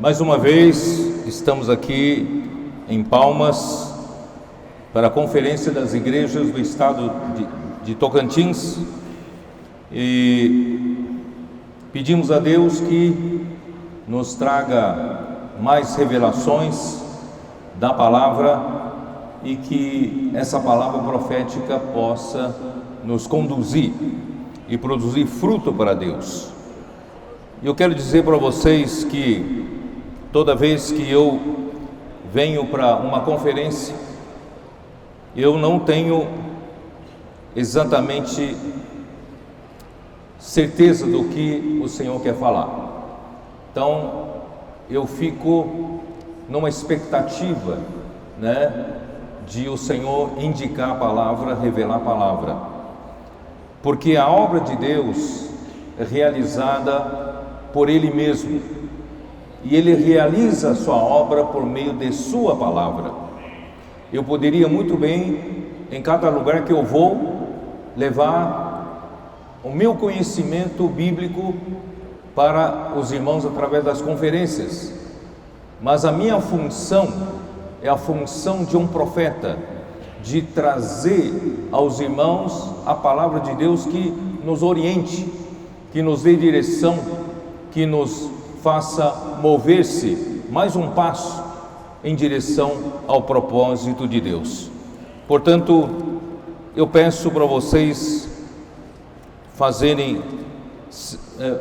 Mais uma vez, estamos aqui em Palmas para a Conferência das Igrejas do Estado de Tocantins e pedimos a Deus que nos traga mais revelações da palavra e que essa palavra profética possa nos conduzir e produzir fruto para Deus. Eu quero dizer para vocês que toda vez que eu venho para uma conferência, eu não tenho exatamente certeza do que o Senhor quer falar. Então, eu fico numa expectativa, de o Senhor indicar a palavra, revelar a palavra. Porque a obra de Deus é realizada por Ele mesmo. E Ele realiza a sua obra por meio de sua palavra. Eu poderia muito bem, em cada lugar que eu vou, levar o meu conhecimento bíblico para os irmãos através das conferências. Mas a minha função é a função de um profeta, de trazer aos irmãos a palavra de Deus que nos oriente, que nos dê direção, que nos faça mover-se mais um passo em direção ao propósito de Deus. Portanto, eu peço para vocês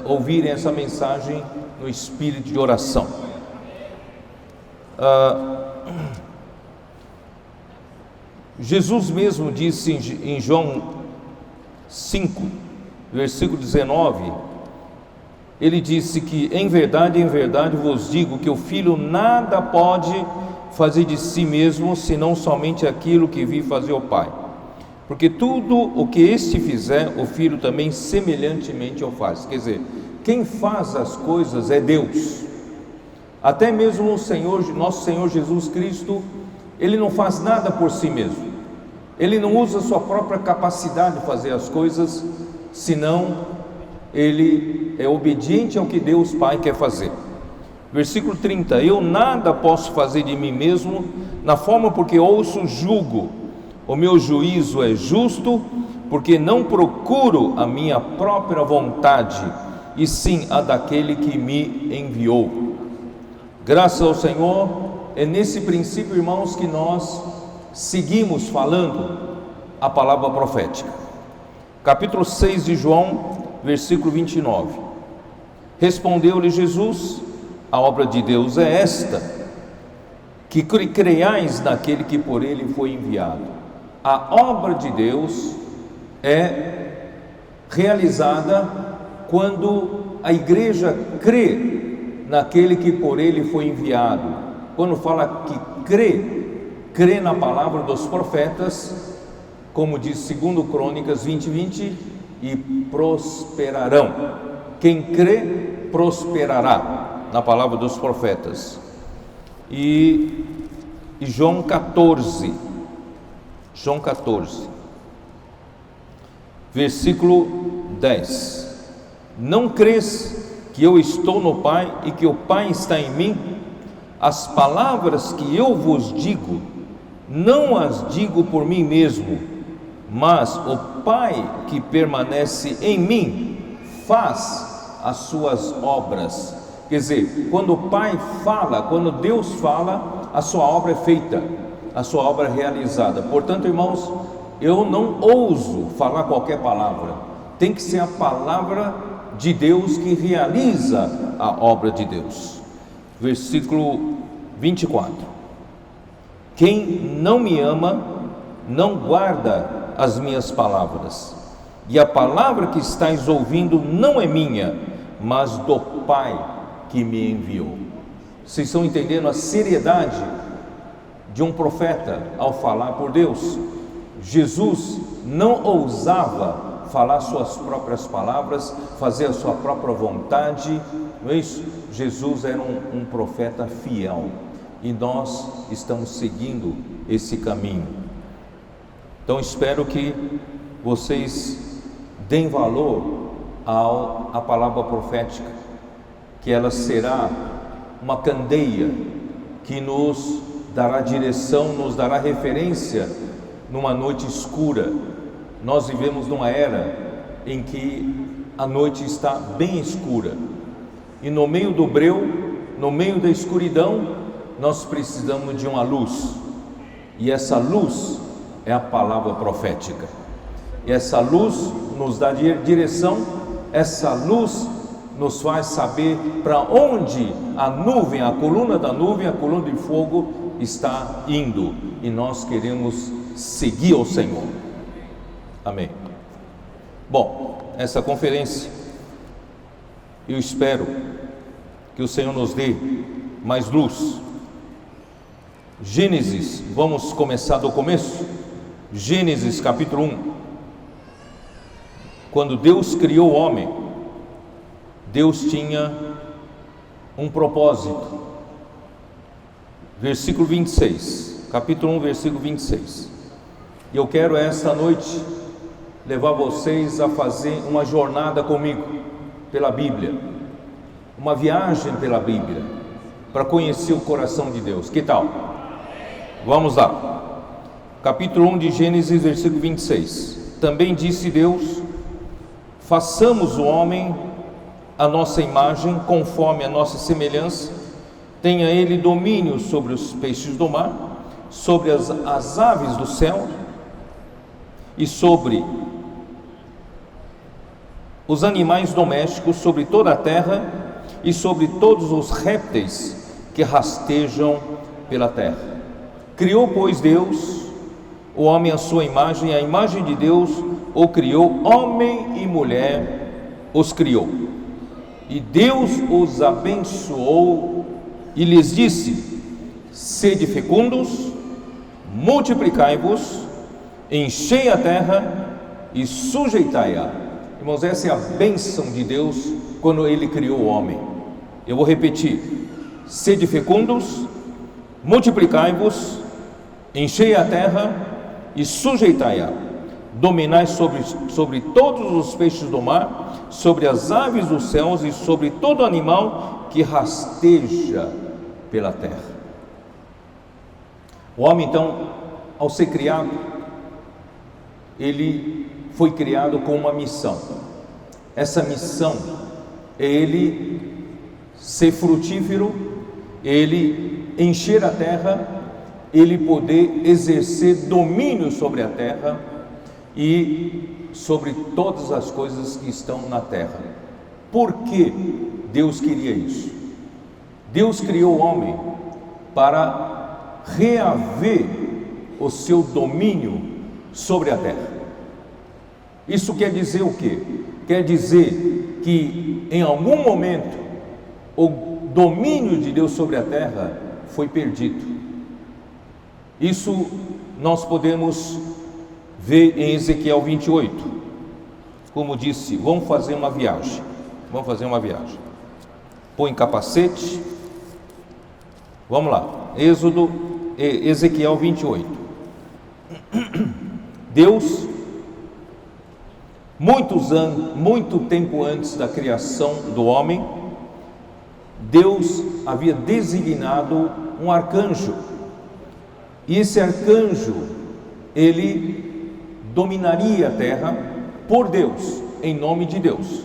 ouvirem essa mensagem no espírito de oração. Jesus mesmo disse em João 5, versículo 19, Ele disse que em verdade vos digo que o Filho nada pode fazer de si mesmo, senão somente aquilo que vi fazer o Pai. Porque tudo o que este fizer, o Filho também semelhantemente o faz. Quer dizer, quem faz as coisas é Deus. Até mesmo o Senhor, nosso Senhor Jesus Cristo, Ele não faz nada por si mesmo. Ele não usa a sua própria capacidade de fazer as coisas, senão Ele é obediente ao que Deus Pai quer fazer. Versículo 30, eu nada posso fazer de mim mesmo, na forma porque ouço julgo, o meu juízo é justo, porque não procuro a minha própria vontade, e sim a daquele que me enviou. Graças ao Senhor, é nesse princípio, irmãos, que nós seguimos falando a palavra profética. Capítulo 6 de João, versículo 29, respondeu-lhe Jesus, a obra de Deus é esta, que creiais naquele que por Ele foi enviado. A obra de Deus é realizada quando a igreja crê naquele que por Ele foi enviado. Quando fala que crê na palavra dos profetas, como diz 2 Crônicas 20:20, e prosperarão. Quem crê, prosperará, na palavra dos profetas. E João 14, versículo 10, não crês que eu estou no Pai e que o Pai está em mim? As palavras que eu vos digo, não as digo por mim mesmo, mas o Pai que permanece em mim faz as suas obras. Quer dizer, quando o Pai fala, quando Deus fala, a sua obra é feita, a sua obra é realizada. Portanto, irmãos, eu não ouso falar qualquer palavra, tem que ser a palavra de Deus que realiza a obra de Deus. Versículo 24, quem não me ama, não guarda as minhas palavras, e a palavra que estáis ouvindo não é minha, mas do Pai que me enviou. Vocês estão entendendo a seriedade de um profeta ao falar por Deus? Jesus não ousava falar suas próprias palavras, fazer a sua própria vontade, não é isso? Jesus era um profeta fiel, e nós estamos seguindo esse caminho. Então espero que vocês deem valor à palavra profética, que ela será uma candeia que nos dará direção, nos dará referência numa noite escura. Nós vivemos numa era em que a noite está bem escura, e no meio do breu, no meio da escuridão, nós precisamos de uma luz, e essa luz é a palavra profética. E essa luz nos dá direção, essa luz nos faz saber para onde a nuvem, a coluna da nuvem, a coluna de fogo está indo, e nós queremos seguir ao Senhor. Amém. Bom, essa conferência, eu espero que o Senhor nos dê mais luz. Gênesis, vamos começar do começo. Gênesis capítulo 1. Quando Deus criou o homem, Deus tinha um propósito. Versículo 26, capítulo 1, versículo 26. E eu quero esta noite levar vocês a fazer uma jornada comigo pela Bíblia, uma viagem pela Bíblia, para conhecer o coração de Deus. Que tal? Vamos lá. Capítulo 1 de Gênesis, versículo 26. Também disse Deus: façamos o homem a nossa imagem, conforme a nossa semelhança, tenha ele domínio sobre os peixes do mar, sobre as aves do céu, e sobre os animais domésticos, sobre toda a terra, e sobre todos os répteis que rastejam pela terra. Criou, pois, Deus o homem à sua imagem, a imagem de Deus o criou, homem e mulher os criou. E Deus os abençoou e lhes disse: sede fecundos, multiplicai-vos, enchei a terra e sujeitai-a. Irmãos, essa é a bênção de Deus quando Ele criou o homem. Eu vou repetir: sede fecundos, multiplicai-vos, enchei a terra e sujeitai-a. Dominai sobre todos os peixes do mar, sobre as aves dos céus e sobre todo animal que rasteja pela terra. O homem, então, ao ser criado, ele foi criado com uma missão. Essa missão é ele ser frutífero, ele encher a terra, ele poder exercer domínio sobre a terra e sobre todas as coisas que estão na terra. Por que Deus queria isso? Deus criou o homem para reaver o seu domínio sobre a terra. Isso quer dizer o quê? Quer dizer que em algum momento o domínio de Deus sobre a terra foi perdido. Isso nós podemos ver em Ezequiel 28. Como disse, vamos fazer uma viagem. Põe capacete. Vamos lá. Ezequiel 28. Deus, muito tempo antes da criação do homem, Deus havia designado um arcanjo. E esse arcanjo, ele dominaria a terra por Deus, em nome de Deus,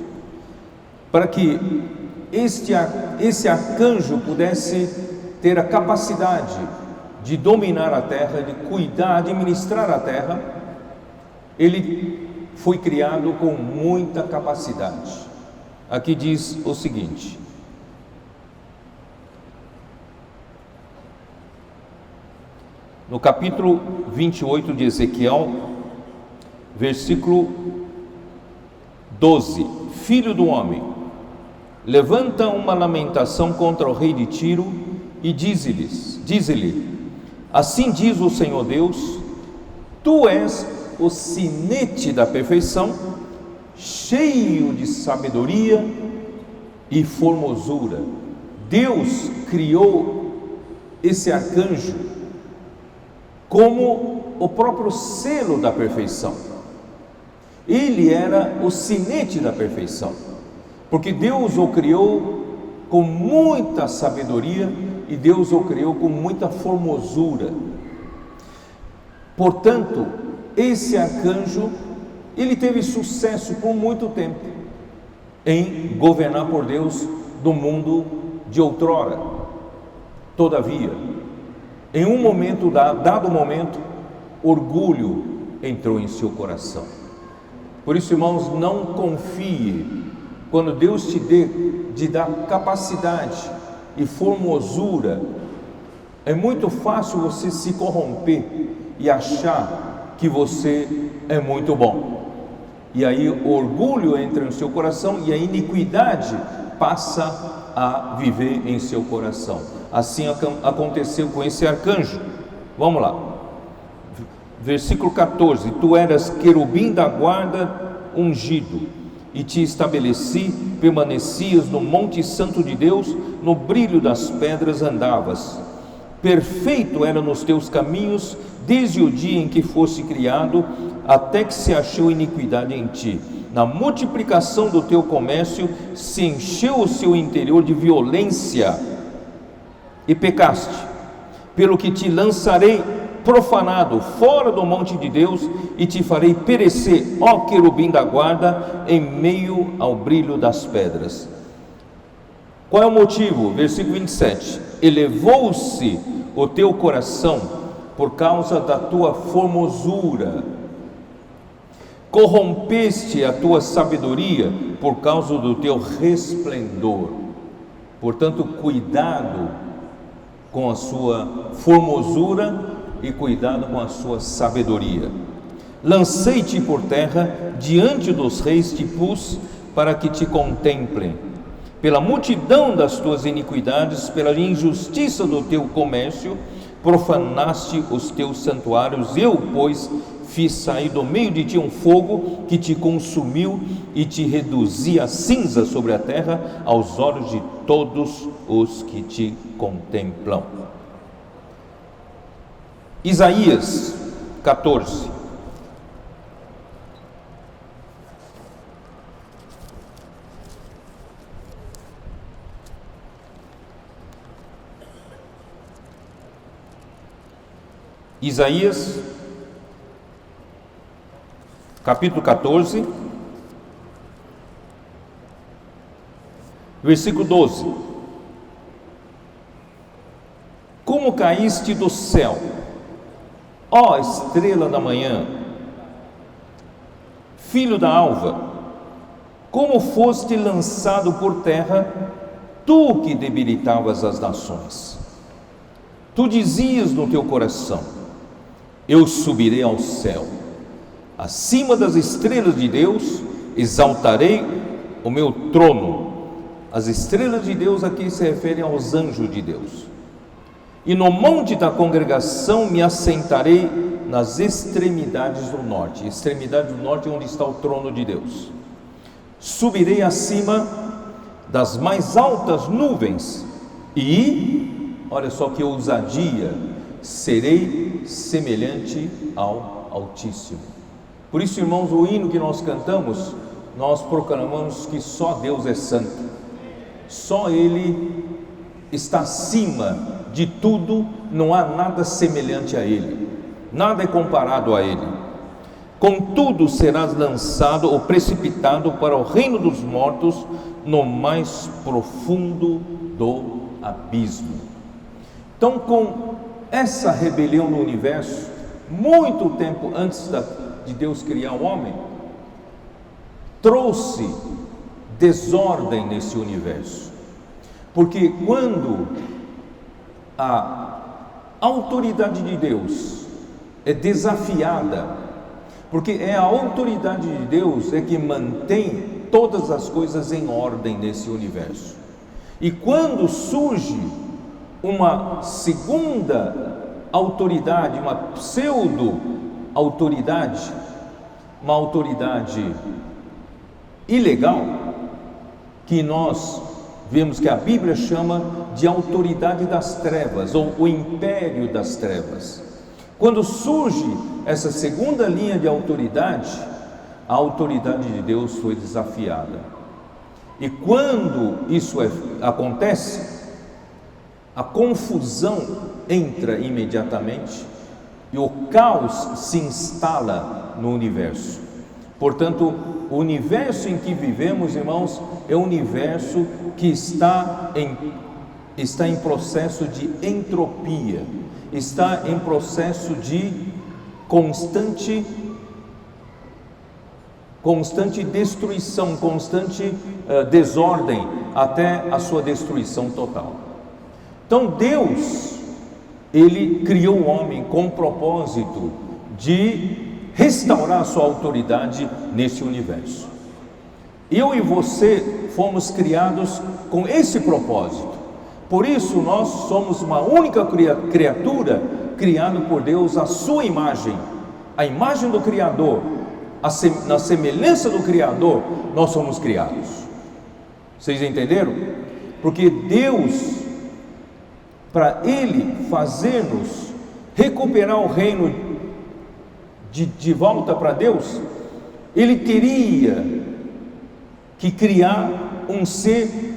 para que esse arcanjo pudesse ter a capacidade de dominar a terra, de cuidar, administrar a terra. Ele foi criado com muita capacidade. Aqui diz o seguinte: no capítulo 28 de Ezequiel, versículo 12: filho do homem, levanta uma lamentação contra o rei de Tiro e dize-lhe: assim diz o Senhor Deus, tu és o sinete da perfeição, cheio de sabedoria e formosura. Deus criou esse arcanjo como o próprio selo da perfeição. Ele era o sinete da perfeição, porque Deus o criou com muita sabedoria e Deus o criou com muita formosura. Portanto, esse arcanjo, ele teve sucesso por muito tempo em governar por Deus do mundo de outrora. Todavia, em um momento dado momento, orgulho entrou em seu coração. Por isso, irmãos, não confie quando Deus te dá capacidade e formosura. É muito fácil você se corromper e achar que você é muito bom. E aí o orgulho entra no seu coração e a iniquidade passa a viver em seu coração. Assim aconteceu com esse arcanjo. Vamos lá. Versículo 14: Tu eras querubim da guarda ungido, e te estabeleci, permanecias no monte santo de Deus, no brilho das pedras andavas. Perfeito era nos teus caminhos, desde o dia em que fosse criado, até que se achou iniquidade em ti. Na multiplicação do teu comércio, se encheu o seu interior de violência, e pecaste, pelo que te lançarei profanado fora do monte de Deus, e te farei perecer, ó querubim da guarda, em meio ao brilho das pedras. Qual é o motivo? Versículo 27: elevou-se o teu coração por causa da tua formosura, corrompeste a tua sabedoria por causa do teu resplendor. Portanto, cuidado com a sua formosura e cuidado com a sua sabedoria. Lancei-te por terra, diante dos reis te pus, para que te contemplem. Pela multidão das tuas iniquidades, pela injustiça do teu comércio, profanaste os teus santuários. Eu, pois, fiz sair do meio de ti um fogo que te consumiu e te reduzi a cinza sobre a terra, aos olhos de todos os que te contemplam. Isaías 14. Isaías, capítulo 14, versículo 12. Como caíste do céu, ó estrela da manhã, filho da alva, como foste lançado por terra, tu que debilitavas as nações. Tu dizias no teu coração: eu subirei ao céu, acima das estrelas de Deus, exaltarei o meu trono. As estrelas de Deus aqui se referem aos anjos de Deus. E no monte da congregação me assentarei nas extremidades do norte. Extremidade do norte é onde está o trono de Deus. Subirei acima das mais altas nuvens e, olha só que ousadia, serei semelhante ao Altíssimo. Por isso, irmãos, o hino que nós cantamos, nós proclamamos que só Deus é santo, só Ele está acima de tudo, não há nada semelhante a Ele, nada é comparado a Ele. Contudo, serás lançado ou precipitado para o reino dos mortos, no mais profundo do abismo. Então, com essa rebelião no universo, muito tempo antes de Deus criar o homem, trouxe desordem nesse universo, porque quando a autoridade de Deus é desafiada, porque é a autoridade de Deus que mantém todas as coisas em ordem nesse universo, e quando surge uma segunda autoridade, uma pseudo-autoridade, uma autoridade ilegal, que nós vemos que a Bíblia chama de autoridade das trevas, ou o império das trevas. Quando surge essa segunda linha de autoridade, a autoridade de Deus foi desafiada. E quando isso acontece, a confusão entra imediatamente e o caos se instala no universo. Portanto, o universo em que vivemos, irmãos, é um universo que está em processo de entropia, está em processo de constante destruição, constante desordem, até a sua destruição total. Então Deus, Ele criou o homem com o propósito de restaurar a sua autoridade nesse universo. Eu e você fomos criados com esse propósito. Por isso nós somos uma única criatura criada por Deus à sua imagem, a imagem do Criador, na semelhança do Criador, nós somos criados. Vocês entenderam? Porque Deus, para Ele fazer-nos recuperar o reino de volta para Deus, Ele teria que criar um ser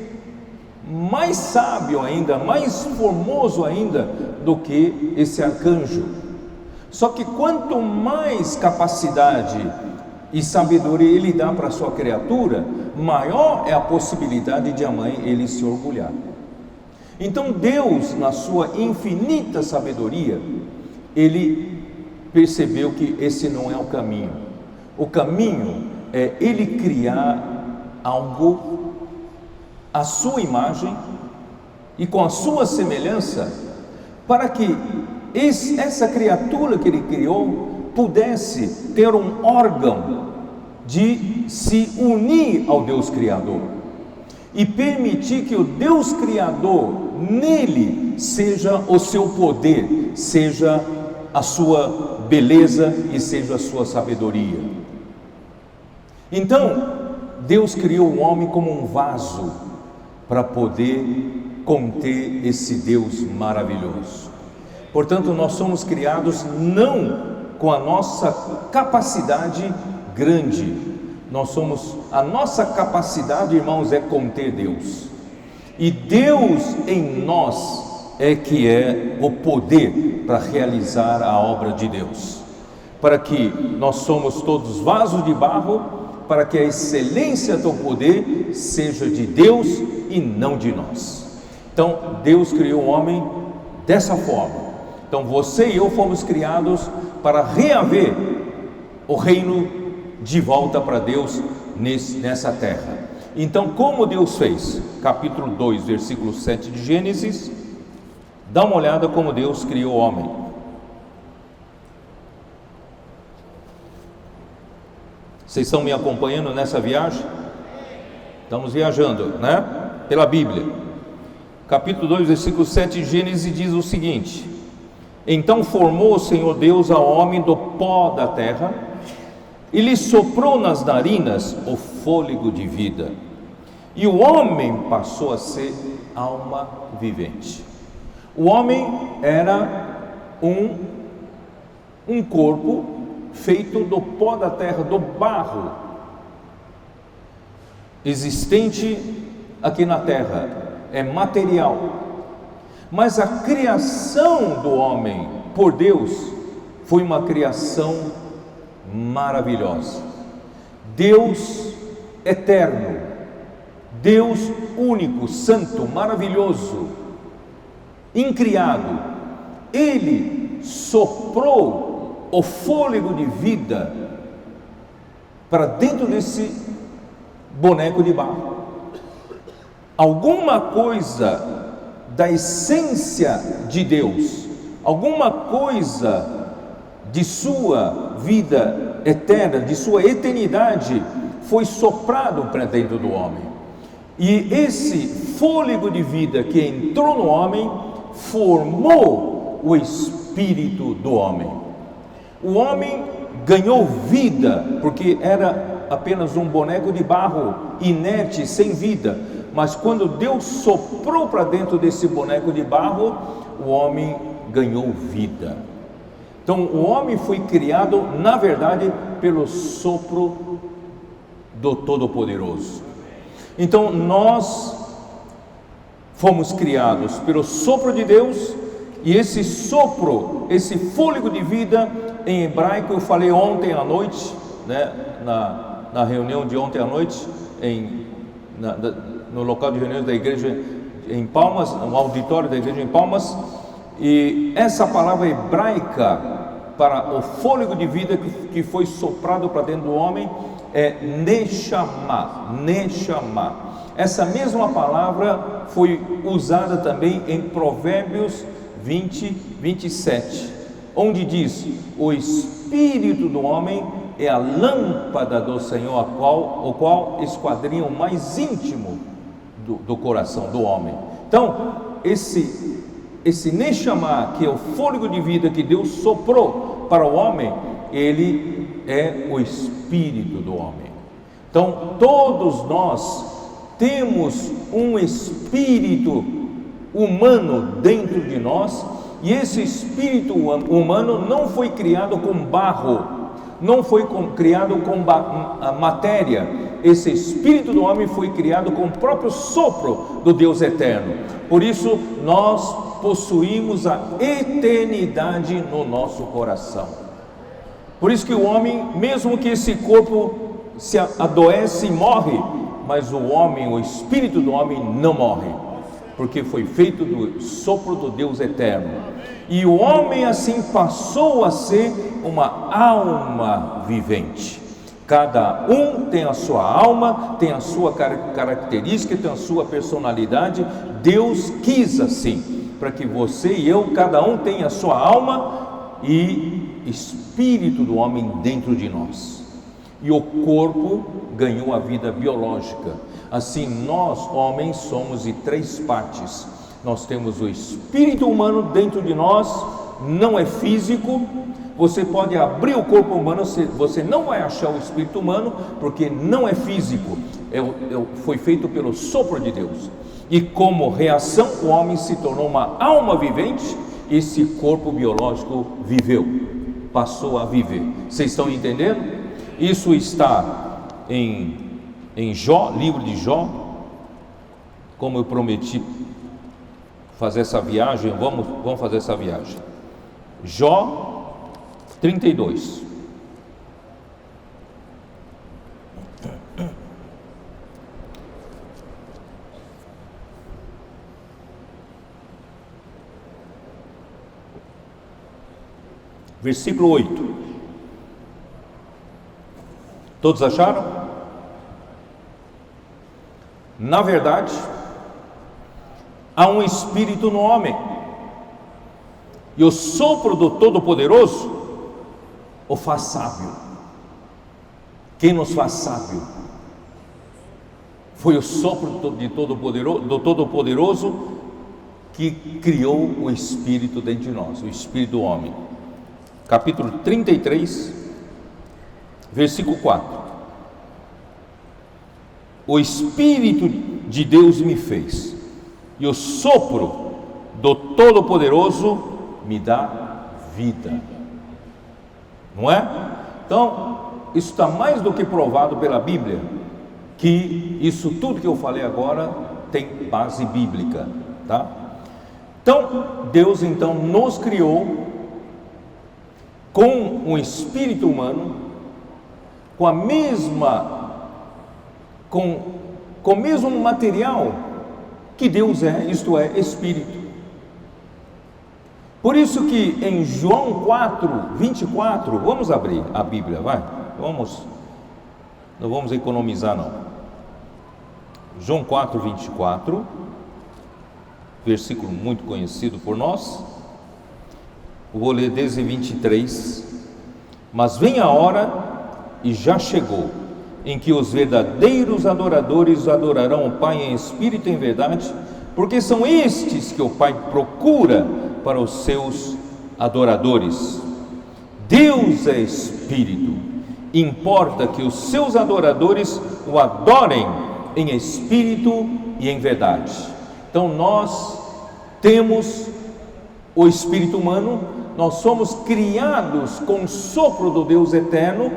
mais sábio ainda, mais formoso ainda do que esse arcanjo. Só que quanto mais capacidade e sabedoria Ele dá para a sua criatura, maior é a possibilidade de a mãe Ele se orgulhar. Então Deus, na sua infinita sabedoria, Ele percebeu que esse não é o caminho. O caminho é Ele criar algo à sua imagem e com a sua semelhança, para que essa criatura que Ele criou pudesse ter um órgão de se unir ao Deus Criador e permitir que o Deus Criador nele seja o seu poder, seja a sua beleza e seja a sua sabedoria. Então Deus criou o homem como um vaso para poder conter esse Deus maravilhoso. Portanto, nós somos criados não com a nossa capacidade grande. A nossa capacidade, irmãos, é conter Deus. E Deus em nós é que é o poder para realizar a obra de Deus. Para que nós somos todos vasos de barro, para que a excelência do poder seja de Deus e não de nós. Então, Deus criou o homem dessa forma. Então, você e eu fomos criados para reaver o reino de volta para Deus nessa terra. Então, como Deus fez? Capítulo 2, versículo 7 de Gênesis. Dá uma olhada como Deus criou o homem. Vocês estão me acompanhando nessa viagem? Estamos viajando, né? Pela Bíblia. Capítulo 2, versículo 7 de Gênesis diz o seguinte: Então formou o Senhor Deus ao homem do pó da terra e lhe soprou nas narinas o fôlego de vida, e o homem passou a ser alma vivente. O homem era um corpo feito do pó da terra, do barro existente aqui na terra, é material. Mas a criação do homem por Deus foi uma criação maravilhosa. Deus eterno, Deus único, santo, maravilhoso, incriado, Ele soprou o fôlego de vida para dentro desse boneco de barro. Alguma coisa da essência de Deus, alguma coisa de sua vida eterna, de sua eternidade, foi soprado para dentro do homem. E esse fôlego de vida que entrou no homem formou o espírito do homem. O homem ganhou vida, porque era apenas um boneco de barro, inerte, sem vida. Mas quando Deus soprou para dentro desse boneco de barro, o homem ganhou vida. Então o homem foi criado, na verdade, pelo sopro do Todo-Poderoso. Então nós fomos criados pelo sopro de Deus, e esse sopro, esse fôlego de vida, em hebraico, eu falei ontem à noite, né, na reunião de ontem à noite, no local de reuniões da igreja em Palmas, no auditório da igreja em Palmas, e essa palavra hebraica para o fôlego de vida que foi soprado para dentro do homem é Neshama. Essa mesma palavra foi usada também em Provérbios 20, 27, onde diz: o espírito do homem é a lâmpada do Senhor, o qual esquadrinha o mais íntimo do coração do homem. Então, esse Neshama, que é o fôlego de vida que Deus soprou para o homem, ele é o espírito do homem. Então, todos nós temos um espírito humano dentro de nós, e esse espírito humano não foi criado com barro, não foi criado com matéria. Esse espírito do homem foi criado com o próprio sopro do Deus eterno. Por isso nós possuímos a eternidade no nosso coração. Por isso que o homem, mesmo que esse corpo se adoece e morre, mas o homem, o espírito do homem não morre, porque foi feito do sopro do Deus eterno. E o homem assim passou a ser uma alma vivente. Cada um tem a sua alma, tem a sua característica, tem a sua personalidade. Deus quis assim, para que você e eu, cada um tenha a sua alma e espírito do homem dentro de nós. E o corpo ganhou a vida biológica. Assim, nós, homens, somos de 3 partes. Nós temos o espírito humano dentro de nós, não é físico. Você pode abrir o corpo humano, você não vai achar o espírito humano, porque não é físico, foi feito pelo sopro de Deus. E como reação, o homem se tornou uma alma vivente. Esse corpo biológico viveu, passou a viver. Vocês estão entendendo? Isso está em Jó, livro de Jó. Como eu prometi fazer essa viagem, vamos fazer essa viagem. Jó 32. Versículo 8. Todos acharam? Na verdade, há um espírito no homem, e o sopro do Todo-Poderoso o faz sábio. Quem nos faz sábio? Foi o sopro do Todo-Poderoso que criou o espírito dentro de nós, o espírito do homem. Capítulo 33, versículo 4. O Espírito de Deus me fez, e o sopro do Todo-Poderoso me dá vida. Não é? Então, isso está mais do que provado pela Bíblia, que isso tudo que eu falei agora tem base bíblica, tá? Então, Deus então nos criou com um espírito humano, com o mesmo material que Deus é, isto é, espírito. Por isso que em João 4, 24, vamos abrir a Bíblia, vai, não vamos economizar não. João 4, 24, versículo muito conhecido por nós. Vou ler desde 23. Mas vem a hora, e já chegou, em que os verdadeiros adoradores adorarão o Pai em espírito e em verdade, porque são estes que o Pai procura para os seus adoradores. Deus é espírito, importa que os seus adoradores o adorem em espírito e em verdade. Então nós temos o espírito humano, nós somos criados com o sopro do Deus eterno,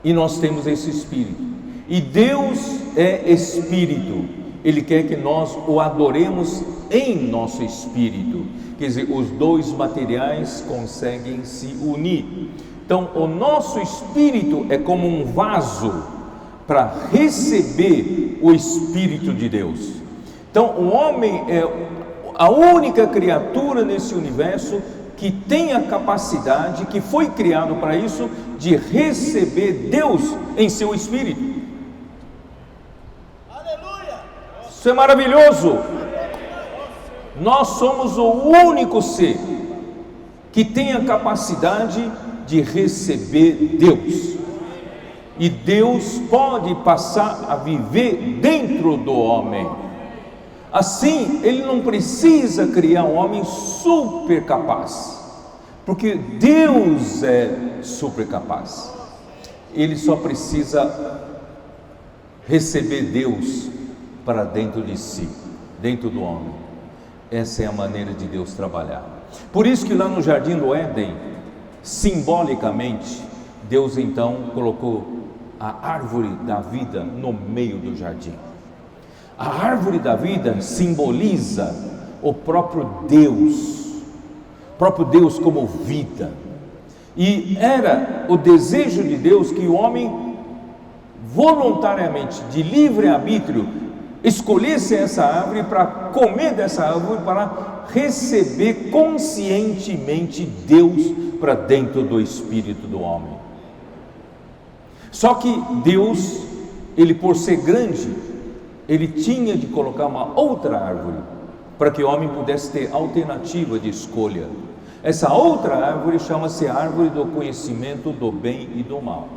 e nós temos esse espírito. E Deus é espírito, Ele quer que nós o adoremos em nosso espírito. Quer dizer, os dois materiais conseguem se unir. Então, o nosso espírito é como um vaso para receber o Espírito de Deus. Então, o homem é a única criatura nesse universo que tem a capacidade, que foi criado para isso, de receber Deus em seu espírito. Aleluia! Isso é maravilhoso. Nós somos o único ser que tem a capacidade de receber Deus, e Deus pode passar a viver dentro do homem. Assim, Ele não precisa criar um homem super capaz, porque Deus é super capaz. Ele só precisa receber Deus para dentro de si, dentro do homem. Essa é a maneira de Deus trabalhar. Por isso que lá no Jardim do Éden, simbolicamente, Deus então colocou a árvore da vida no meio do jardim. A árvore da vida simboliza o próprio Deus como vida. E era o desejo de Deus que o homem voluntariamente, de livre arbítrio, escolhesse essa árvore para comer dessa árvore, para receber conscientemente Deus para dentro do espírito do homem. Só que Deus, Ele por ser grande, Ele tinha de colocar uma outra árvore, para que o homem pudesse ter alternativa de escolha. Essa outra árvore chama-se árvore do conhecimento do bem e do mal.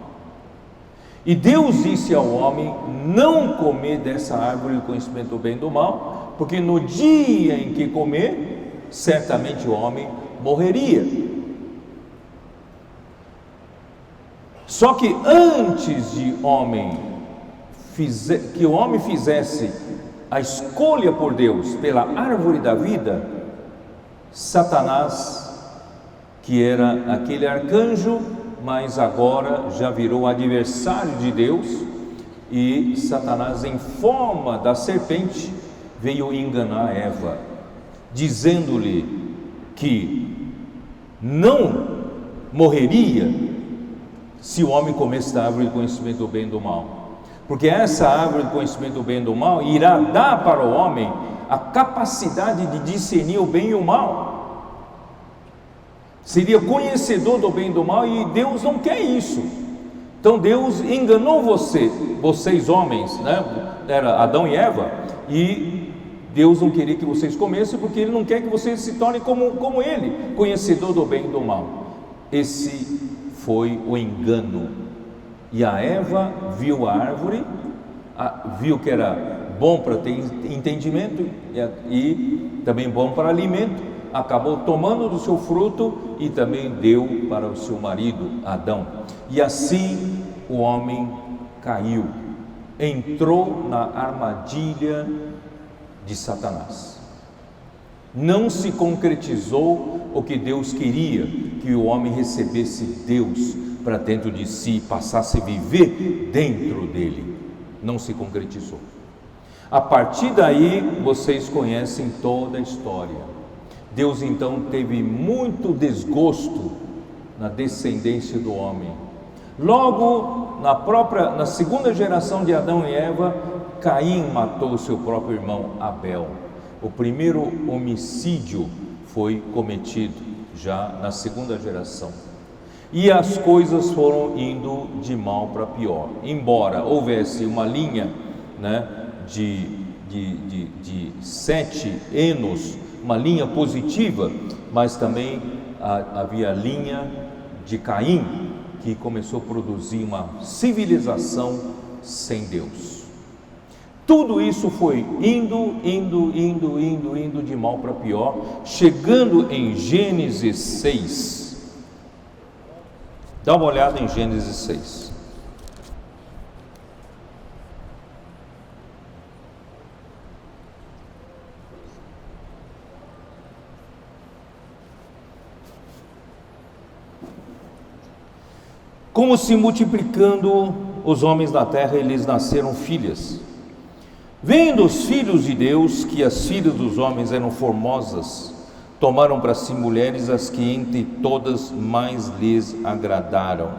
E Deus disse ao homem não comer dessa árvore do conhecimento do bem e do mal, porque no dia em que comer, certamente o homem morreria. Só que antes de que o homem fizesse a escolha por Deus pela árvore da vida, Satanás, que era aquele arcanjo, mas agora já virou adversário de Deus, e Satanás, em forma da serpente, veio enganar Eva, dizendo-lhe que não morreria se o homem comesse da árvore do conhecimento do bem e do mal, porque essa árvore do conhecimento do bem e do mal irá dar para o homem a capacidade de discernir o bem e o mal. Seria conhecedor do bem e do mal, e Deus não quer isso. Então Deus enganou vocês homens, né? Era Adão e Eva, e Deus não queria que vocês comessem, porque Ele não quer que vocês se tornem como Ele, conhecedor do bem e do mal. Esse foi o engano. E a Eva viu a árvore, viu que era bom para ter entendimento e também bom para alimento, acabou tomando do seu fruto e também deu para o seu marido Adão. E assim o homem caiu, entrou na armadilha de Satanás. Não se concretizou o que Deus queria, que o homem recebesse Deus para dentro de si, passasse a viver dentro dele. Não se concretizou. A partir daí, vocês conhecem toda a história. Deus então teve muito desgosto na descendência do homem. Logo, na segunda geração de Adão e Eva, Caim matou o seu próprio irmão Abel. O primeiro homicídio foi cometido já na segunda geração. E as coisas foram indo de mal para pior. Embora houvesse uma linha, né, de 7 Enos, uma linha positiva, mas também havia a linha de Caim, que começou a produzir uma civilização sem Deus. Tudo isso foi indo de mal para pior, chegando em Gênesis 6. Dá uma olhada em Gênesis 6. Como se multiplicando os homens da terra e lhes nasceram filhas. Vendo os filhos de Deus que as filhas dos homens eram formosas, tomaram para si mulheres as que entre todas mais lhes agradaram.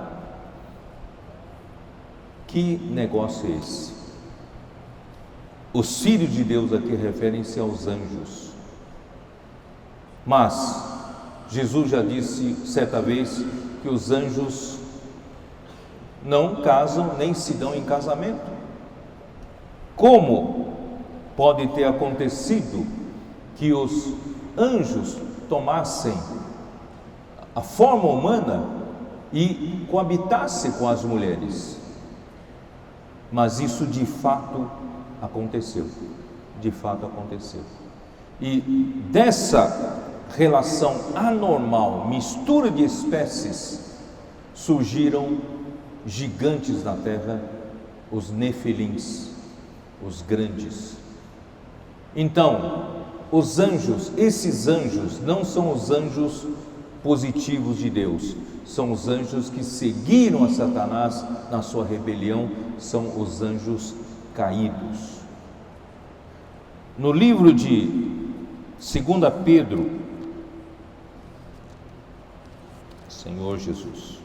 Que negócio é esse? Os filhos de Deus aqui referem-se aos anjos. Mas Jesus já disse certa vez que os anjos não casam nem se dão em casamento. Como pode ter acontecido que os anjos tomassem a forma humana e coabitassem com as mulheres? Mas isso de fato aconteceu. De fato aconteceu. E dessa relação anormal, mistura de espécies, surgiram gigantes na terra, os nefilins, os grandes. Então, os anjos, esses anjos não são os anjos positivos de Deus, são os anjos que seguiram a Satanás na sua rebelião, são os anjos caídos. No livro de 2 Pedro, Senhor Jesus,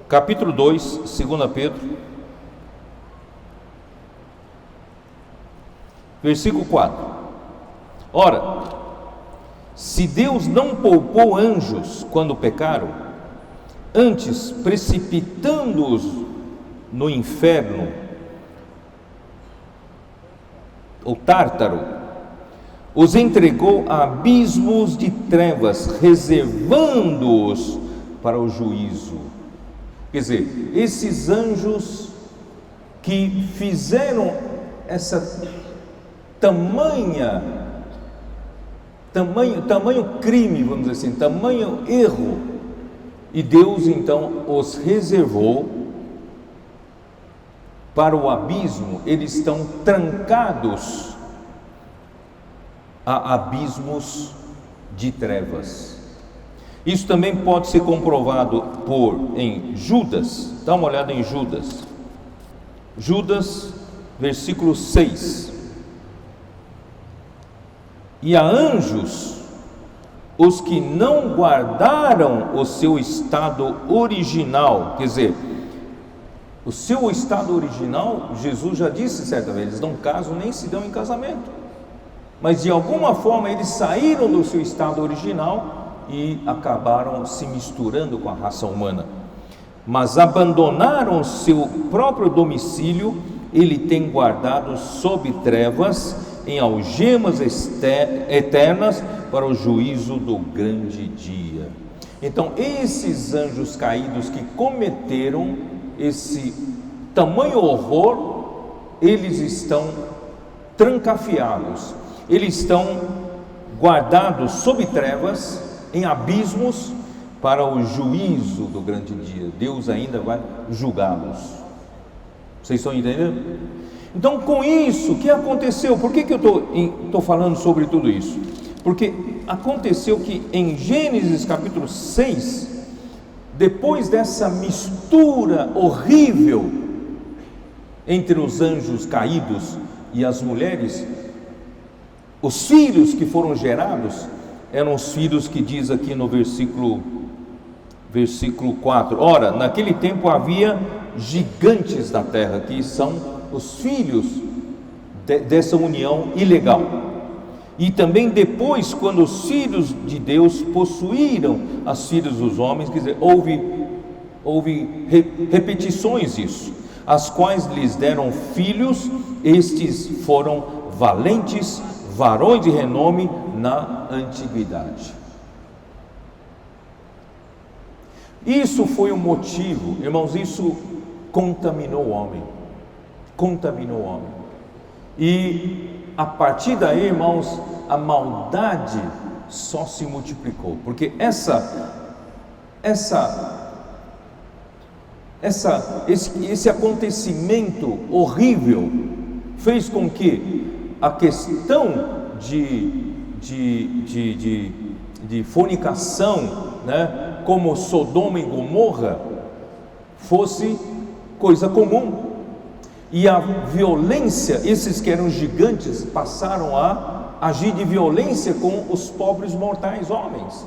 capítulo 2, 2 Pedro, versículo 4. Ora, se Deus não poupou anjos quando pecaram, antes precipitando-os no inferno, o Tártaro, os entregou a abismos de trevas, reservando-os para o juízo. Quer dizer, esses anjos que fizeram essa tamanho crime, vamos dizer assim, tamanho erro, e Deus então os reservou para o abismo. Eles estão trancados a abismos de trevas. Isso também pode ser comprovado em Judas. Dá uma olhada em Judas. Judas, versículo 6. E a anjos, os que não guardaram o seu estado original, quer dizer, o seu estado original, Jesus já disse certa vez, eles não casam nem se dão em casamento, mas de alguma forma eles saíram do seu estado original e acabaram se misturando com a raça humana, mas abandonaram seu próprio domicílio. Ele tem guardado sob trevas, em algemas eternas, para o juízo do grande dia. Então, esses anjos caídos que cometeram esse tamanho horror, eles estão trancafiados, eles estão guardados sob trevas, em abismos, para o juízo do grande dia. Deus ainda vai julgá-los. Vocês estão entendendo? Então, com isso, o que aconteceu? Por que eu estou falando sobre tudo isso? Porque aconteceu que em Gênesis capítulo 6, depois dessa mistura horrível entre os anjos caídos e as mulheres, os filhos que foram gerados eram os filhos que diz aqui no versículo 4. Ora, naquele tempo havia gigantes da terra, que são os filhos dessa união ilegal. E também depois, quando os filhos de Deus possuíram as filhas dos homens, quer dizer, houve repetições disso, as quais lhes deram filhos. Estes foram valentes, varões de renome na antiguidade. Isso foi o motivo, irmãos, isso contaminou o homem, e a partir daí, irmãos, a maldade só se multiplicou, porque esse acontecimento horrível fez com que a questão de de fornicação, né, como Sodoma e Gomorra, fosse coisa comum. E a violência, esses que eram gigantes, passaram a agir de violência com os pobres mortais homens.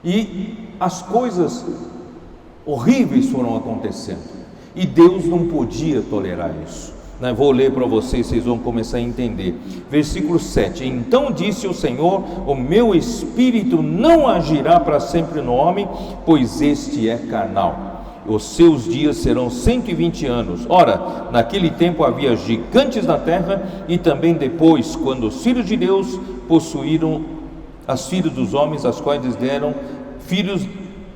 E as coisas horríveis foram acontecendo. E Deus não podia tolerar isso. Vou ler para vocês, vocês vão começar a entender. Versículo 7: Então disse o Senhor: o meu espírito não agirá para sempre no homem, pois este é carnal. Os seus dias serão 120 anos. Ora, naquele tempo havia gigantes na terra, e também depois, quando os filhos de Deus possuíram as filhas dos homens, as quais lhes deram filhos,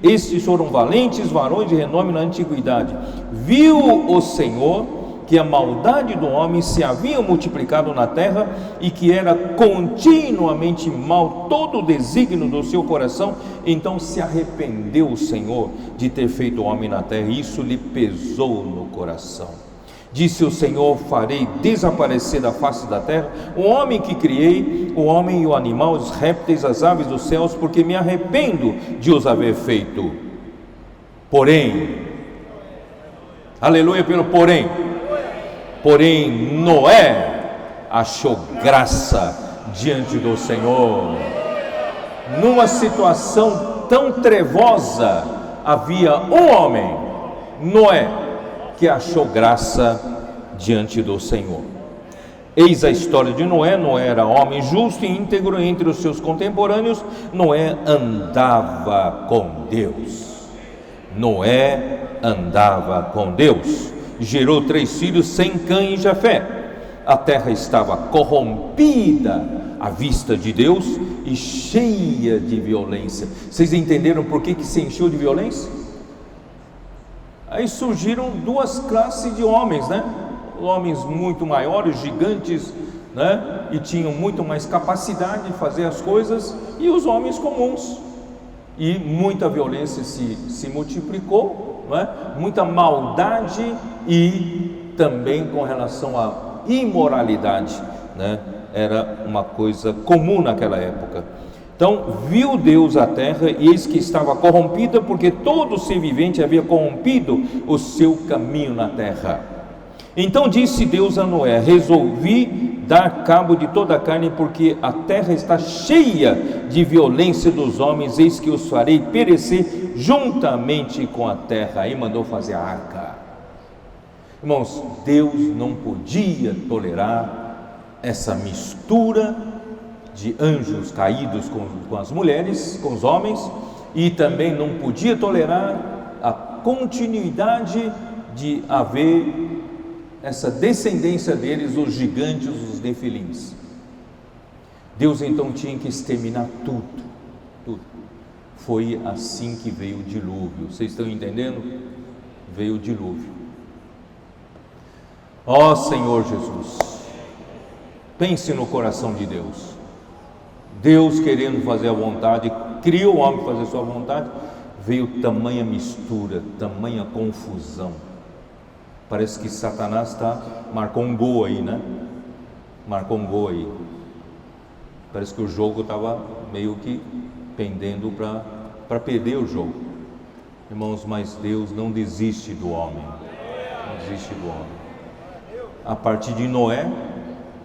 estes foram valentes varões de renome na antiguidade. Viu o Senhor que a maldade do homem se havia multiplicado na terra, e que era continuamente mal todo o desígnio do seu coração. Então se arrependeu o Senhor de ter feito o homem na terra, e isso lhe pesou no coração. Disse o Senhor: farei desaparecer da face da terra o homem que criei, o homem e o animal, os répteis, as aves dos céus, porque me arrependo de os haver feito. Porém, aleluia pelo porém Noé achou graça diante do Senhor. Numa situação tão trevosa, havia um homem, Noé, que achou graça diante do Senhor. Eis a história de Noé. Noé era homem justo e íntegro entre os seus contemporâneos. Noé andava com Deus. Gerou 3 filhos, Sem, Cã e Jafé. A terra estava corrompida à vista de Deus e cheia de violência. Vocês entenderam por que se encheu de violência? Aí surgiram 2 classes de homens, né? Homens muito maiores, gigantes, né? E tinham muito mais capacidade de fazer as coisas, e os homens comuns. E muita violência se multiplicou, né? Muita maldade, e também com relação à imoralidade, né? Era uma coisa comum naquela época. Então viu Deus a terra, e eis que estava corrompida, porque todo ser vivente havia corrompido o seu caminho na terra. Então disse Deus a Noé: resolvi dar cabo de toda a carne, porque a terra está cheia de violência dos homens, eis que os farei perecer juntamente com a terra. Aí mandou fazer a arca. Irmãos, Deus não podia tolerar essa mistura de anjos caídos com as mulheres, com os homens, e também não podia tolerar a continuidade de haver essa descendência deles, os gigantes, os nefilins. Deus então tinha que exterminar tudo. Foi assim que veio o dilúvio. Vocês estão entendendo? Veio o dilúvio. Ó Senhor Jesus, pense no coração de Deus. Deus querendo fazer a vontade, criou o homem para fazer a sua vontade, veio tamanha mistura, tamanha confusão. Parece que Satanás marcou um gol aí, né? Parece que o jogo estava meio que pendendo para perder o jogo. Irmãos, mas Deus não desiste do homem. A partir de Noé,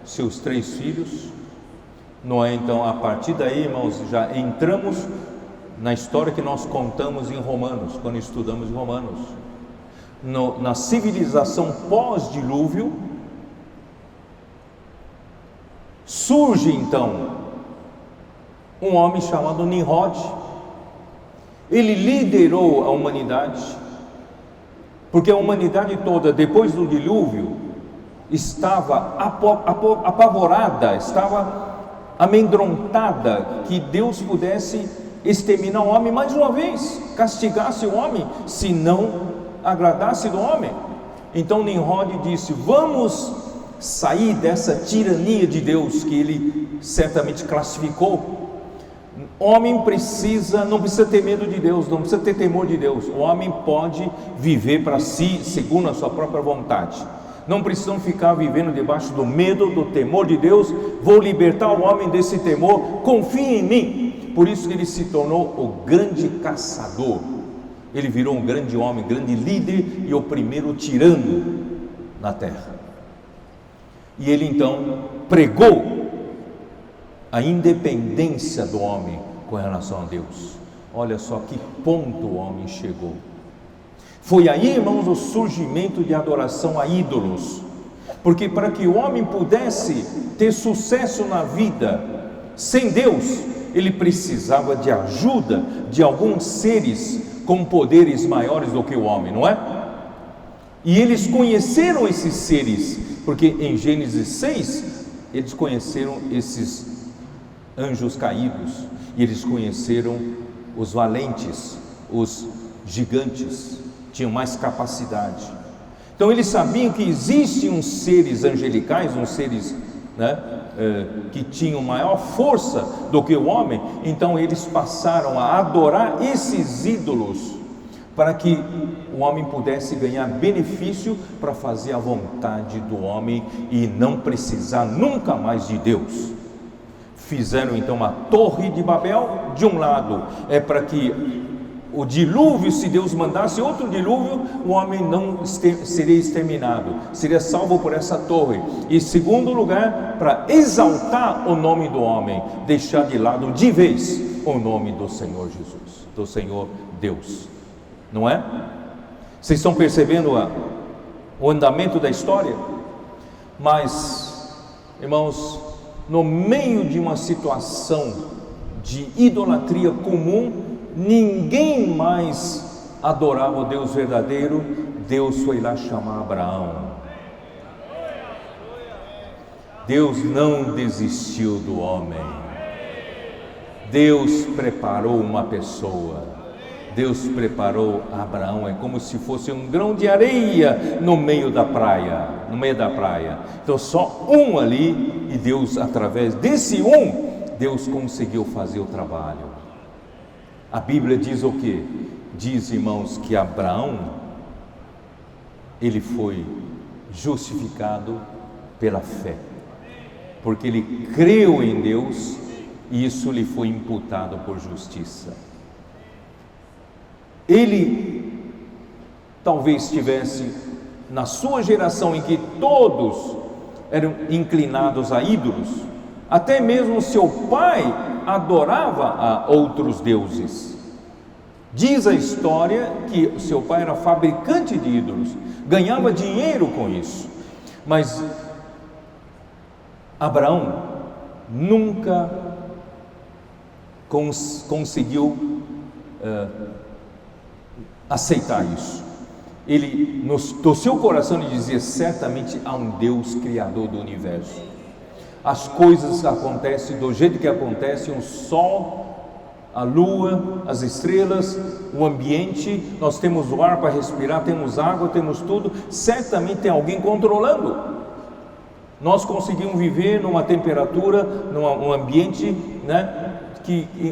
seus 3 filhos, Noé, então, a partir daí, irmãos, já entramos na história que nós contamos em Romanos, quando estudamos em Romanos. Na civilização pós-dilúvio, surge então um homem chamado Nimrod. Ele liderou a humanidade, porque a humanidade toda, depois do dilúvio, estava apavorada, estava amedrontada que Deus pudesse exterminar o homem mais uma vez, castigasse o homem se não agradasse do homem. Então Nimrod disse: vamos sair dessa tirania de Deus, que ele certamente classificou. O homem não precisa ter medo de Deus, não precisa ter temor de Deus. O homem pode viver para si segundo a sua própria vontade. Não precisam ficar vivendo debaixo do medo, do temor de Deus. Vou libertar o homem desse temor. Confie em mim. por isso que ele se tornou o grande caçador. Ele virou um grande homem, grande líder e o primeiro tirano na terra. E ele então pregou a independência do homem com relação a Deus. Olha só que ponto o homem chegou. Foi aí, irmãos, o surgimento de adoração a ídolos. Porque para que o homem pudesse ter sucesso na vida sem Deus, ele precisava de ajuda de alguns seres com poderes maiores do que o homem, não é? E eles conheceram esses seres, porque em Gênesis 6, eles conheceram esses anjos caídos, e eles conheceram os valentes, os gigantes, tinham mais capacidade. Então eles sabiam que existem uns seres angelicais, uns seres, que tinham maior força do que o homem. Então eles passaram a adorar esses ídolos, para que o homem pudesse ganhar benefício para fazer a vontade do homem e não precisar nunca mais de Deus. Fizeram então a Torre de Babel. De um lado é para que o dilúvio, se Deus mandasse outro dilúvio, o homem não seria exterminado, seria salvo por essa torre. E segundo lugar, para exaltar o nome do homem, deixar de lado de vez o nome do Senhor Jesus, do Senhor Deus, não é? Vocês estão percebendo o andamento da história? Mas, irmãos, no meio de uma situação de idolatria comum, ninguém mais adorava o Deus verdadeiro. Deus foi lá chamar Abraão. Deus não desistiu do homem. Deus preparou uma pessoa. Deus preparou Abraão. É como se fosse um grão de areia no meio da praia. Então só um ali, e Deus, através desse Deus conseguiu fazer o trabalho. A Bíblia diz o quê? Diz, irmãos, que Abraão, ele foi justificado pela fé, porque ele creu em Deus, e isso lhe foi imputado por justiça. Ele talvez estivesse na sua geração em que todos eram inclinados a ídolos, até mesmo seu pai adorava a outros deuses. Diz a história que seu pai era fabricante de ídolos, ganhava dinheiro com isso. Mas Abraão nunca conseguiu aceitar isso. Ele, no seu coração, ele dizia: certamente há um Deus criador do universo. As coisas acontecem do jeito que acontecem, o sol, a lua, as estrelas, o ambiente. Nós temos o ar para respirar, temos água, temos tudo. Certamente tem alguém controlando. Nós conseguimos viver numa temperatura, num ambiente,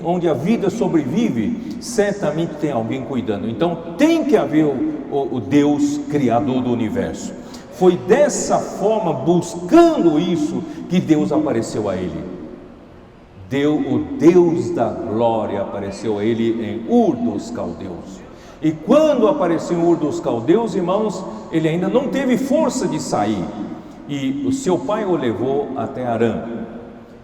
onde a vida sobrevive. Certamente tem alguém cuidando. Então tem que haver o Deus criador do universo. Foi dessa forma, buscando isso, que Deus apareceu a ele. O Deus da glória apareceu a ele em Ur dos Caldeus. E quando apareceu em Ur dos Caldeus, irmãos, ele ainda não teve força de sair. E o seu pai o levou até Harã.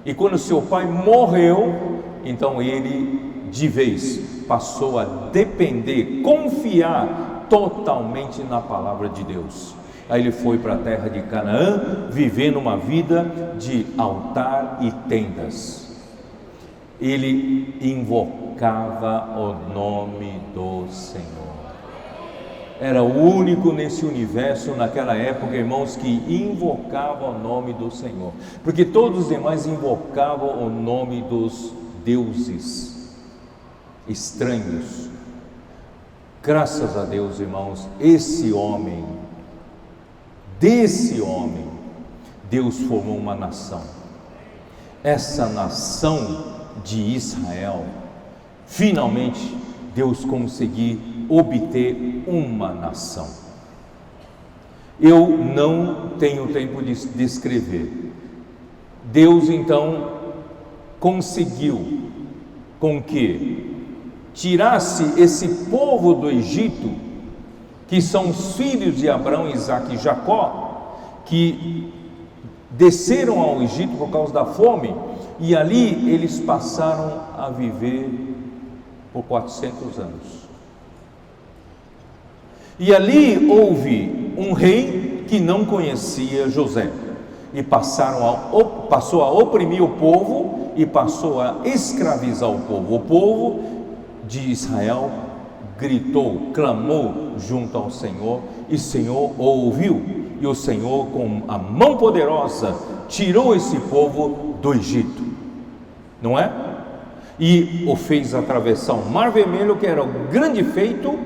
E quando seu pai morreu, então ele de vez passou a depender, confiar totalmente na palavra de Deus. Aí ele foi para a terra de Canaã, vivendo uma vida de altar e tendas. Ele invocava o nome do Senhor. Era o único nesse universo, naquela época, irmãos, que invocava o nome do Senhor, porque todos os demais invocavam o nome dos deuses estranhos. Graças a Deus, irmãos, desse homem, Deus formou uma nação. Essa nação de Israel, finalmente Deus conseguiu obter uma nação. Eu não tenho tempo de descrever. Deus então conseguiu com que tirasse esse povo do Egito, que são os filhos de Abraão, Isaque e Jacó, que desceram ao Egito por causa da fome, e ali eles passaram a viver por 400 anos. E ali houve um rei que não conhecia José, e passou a oprimir o povo, e passou a escravizar o povo. O povo de Israel gritou, clamou junto ao Senhor, e o Senhor ouviu, e o Senhor, com a mão poderosa, tirou esse povo do Egito, não é? E o fez atravessar o Mar Vermelho, que era o grande feito,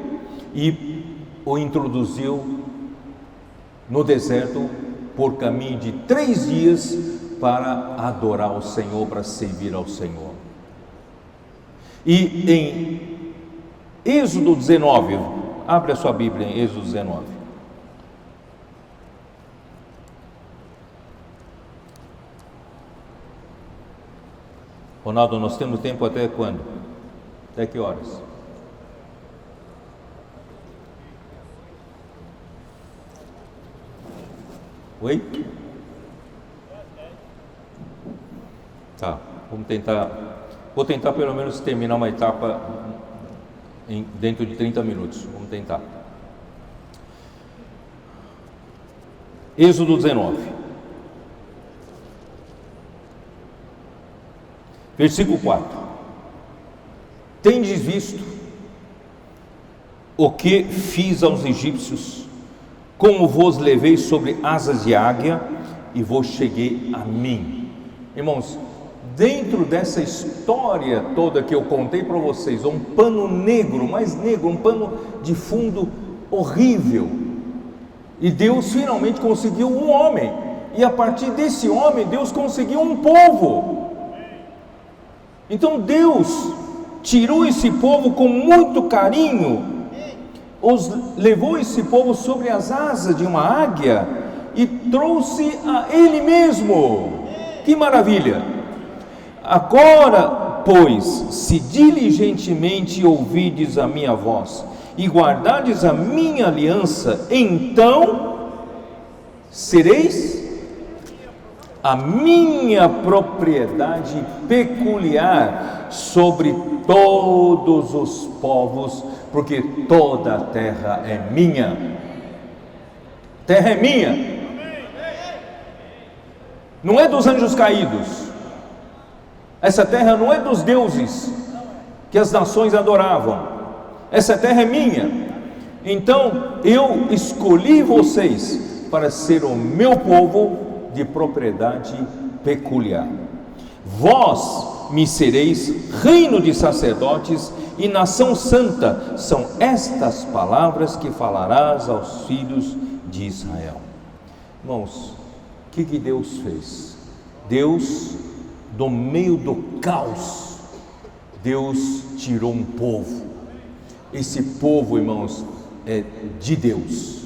e o introduziu no deserto por caminho de 3 dias para adorar o Senhor, para servir ao Senhor. E em Êxodo 19, abre a sua Bíblia em Êxodo 19. Ronaldo, nós temos tempo até quando? Até que horas? Oi? Tá, vou tentar pelo menos terminar uma etapa dentro de 30 minutos, vamos tentar. Êxodo 19, versículo 4: Tendes visto o que fiz aos egípcios, como vos levei sobre asas de águia e vos cheguei a mim. Irmãos, dentro dessa história toda que eu contei para vocês, um pano negro, mais negro, um pano de fundo horrível, e Deus finalmente conseguiu um homem, e a partir desse homem Deus conseguiu um povo. Então Deus tirou esse povo com muito carinho, levou esse povo sobre as asas de uma águia e trouxe a Ele mesmo. Que maravilha! Agora, pois, se diligentemente ouvides a minha voz e guardardes a minha aliança, então sereis a minha propriedade peculiar sobre todos os povos, porque toda a terra é minha. Terra é minha. Não é dos anjos caídos. Essa terra não é dos deuses que as nações adoravam. Essa terra é minha. Então eu escolhi vocês para ser o meu povo de propriedade peculiar. Vós me sereis reino de sacerdotes e nação santa. São estas palavras que falarás aos filhos de Israel. Irmãos, o que Deus fez? Deus, do meio do caos, Deus tirou um povo. Esse povo, irmãos, é de Deus.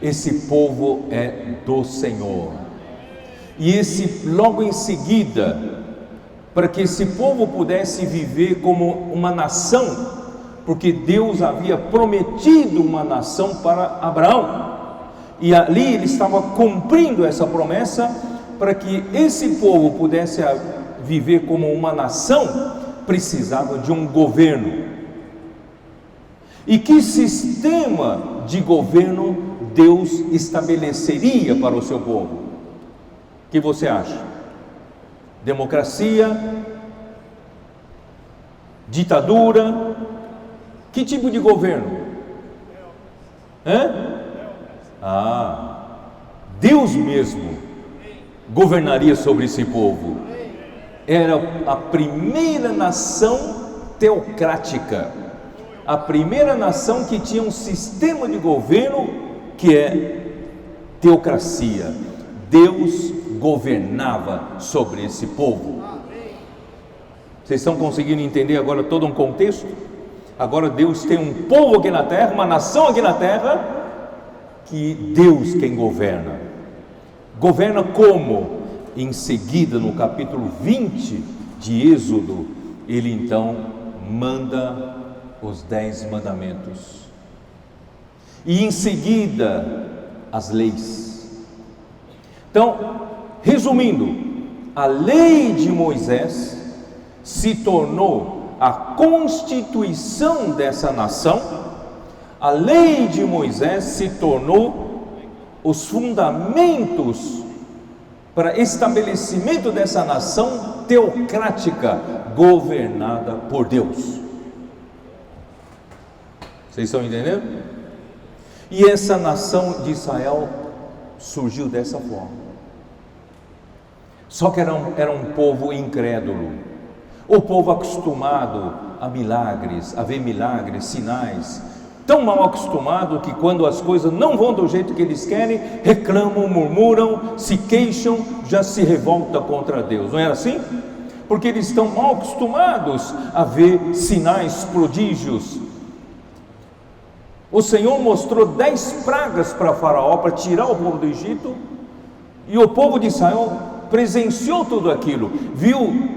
Esse povo é do Senhor. E logo em seguida, para que esse povo pudesse viver como uma nação, porque Deus havia prometido uma nação para Abraão, e ali ele estava cumprindo essa promessa. Para que esse povo pudesse viver como uma nação, precisava de um governo. E que sistema de governo Deus estabeleceria para o seu povo? O que você acha? Democracia? Ditadura? Que tipo de governo? Deus mesmo governaria sobre esse povo. Era a primeira nação teocrática, a primeira nação que tinha um sistema de governo que é teocracia. Deus governava sobre esse povo. Vocês estão conseguindo entender agora todo um contexto? Agora Deus tem um povo aqui na terra, uma nação aqui na terra, que Deus quem governa. Governa como? Em seguida, no capítulo 20 de Êxodo, ele então manda os 10 mandamentos. E em seguida, as leis. Então, resumindo, a lei de Moisés se tornou a constituição dessa nação. A lei de Moisés se tornou os fundamentos para estabelecimento dessa nação teocrática, governada por Deus. Vocês estão entendendo? E essa nação de Israel surgiu dessa forma. Só que era um povo incrédulo, o povo acostumado a milagres, a ver milagres, sinais, tão mal acostumado que quando as coisas não vão do jeito que eles querem, reclamam, murmuram, se queixam, já se revolta contra Deus. Não era assim? Porque eles estão mal acostumados a ver sinais, prodígios. O Senhor mostrou 10 pragas para Faraó, para tirar o povo do Egito, e o povo de Israel presenciou tudo aquilo, viu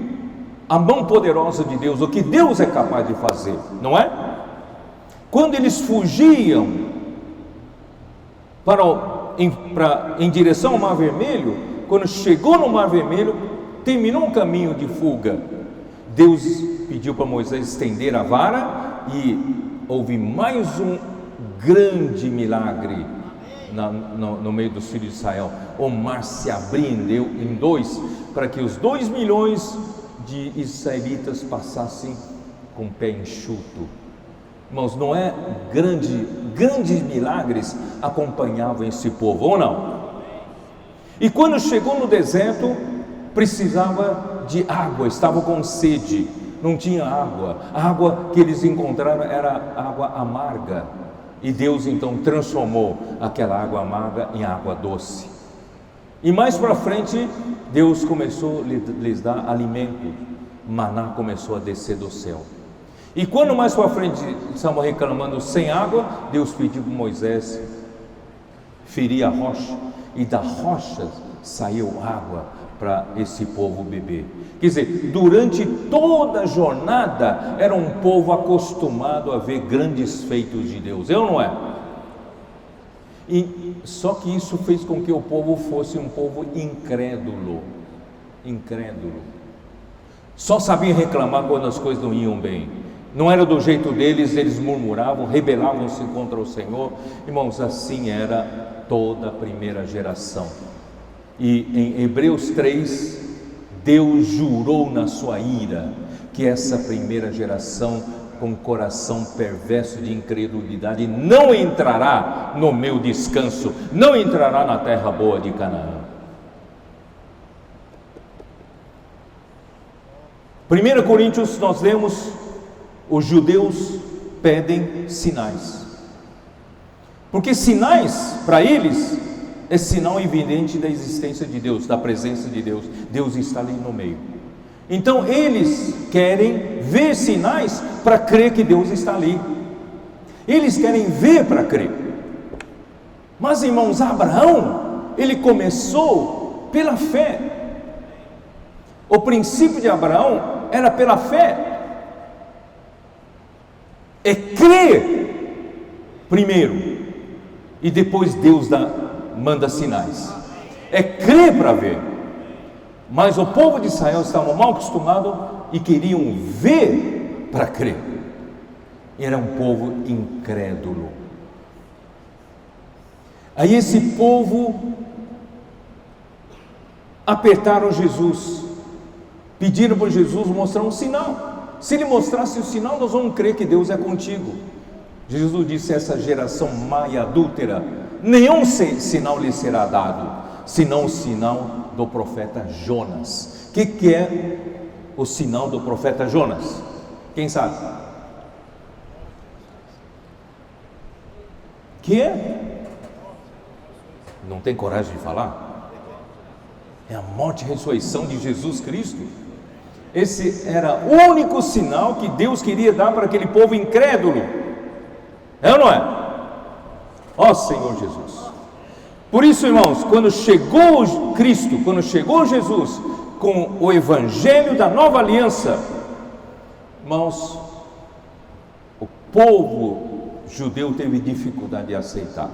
a mão poderosa de Deus, o que Deus é capaz de fazer, não é? Quando eles fugiam em direção ao Mar Vermelho, quando chegou no Mar Vermelho, terminou um caminho de fuga, Deus pediu para Moisés estender a vara, e houve mais um grande milagre no meio dos filhos de Israel. O mar se abriu em dois, para que os 2 milhões de israelitas passassem com o pé enxuto. Irmãos, não é grandes milagres acompanhavam esse povo, ou não? E quando chegou no deserto, precisava de água, estavam com sede, não tinha água, a água que eles encontraram era água amarga, e Deus então transformou aquela água amarga em água doce. E mais para frente, Deus começou a lhes dar alimento, maná começou a descer do céu. E quando mais para frente estavam reclamando sem água, Deus pediu para Moisés ferir a rocha, e da rocha saiu água para esse povo beber. Quer dizer, durante toda a jornada era um povo acostumado a ver grandes feitos de Deus, é ou não é? E só que isso fez com que o povo fosse um povo incrédulo, só sabiam reclamar quando as coisas não iam bem, não era do jeito deles, eles murmuravam, rebelavam-se contra o Senhor. Irmãos, assim era toda a primeira geração. E em Hebreus 3, Deus jurou na sua ira que essa primeira geração com coração perverso de incredulidade não entrará no meu descanso, não entrará na terra boa de Canaã. 1 Coríntios nós lemos, os judeus pedem sinais, porque sinais para eles é sinal evidente da existência de Deus, da presença de Deus. Deus está ali no meio. Então eles querem ver sinais para crer que Deus está ali. Eles querem ver para crer. Mas, irmãos, Abraão, ele começou pela fé. O princípio de Abraão era pela fé. É crer primeiro, e depois Deus manda sinais. É crer para ver. Mas o povo de Israel estava mal acostumado e queriam ver para crer. Era um povo incrédulo. Aí esse povo apertaram Jesus, pediram para Jesus mostrar um sinal. Se ele mostrasse o sinal, nós vamos crer que Deus é contigo. Jesus disse: essa geração má e adúltera, nenhum sinal lhe será dado, senão o sinal do profeta Jonas. O que é o sinal do profeta Jonas? Quem sabe? Que é? Não tem coragem de falar? É a morte e ressurreição de Jesus Cristo. Esse era o único sinal que Deus queria dar para aquele povo incrédulo. É ou não é? Ó Senhor Jesus. Por isso, irmãos, quando chegou Cristo, quando chegou Jesus com o evangelho da nova aliança, Irmãos, o povo judeu teve dificuldade de aceitar.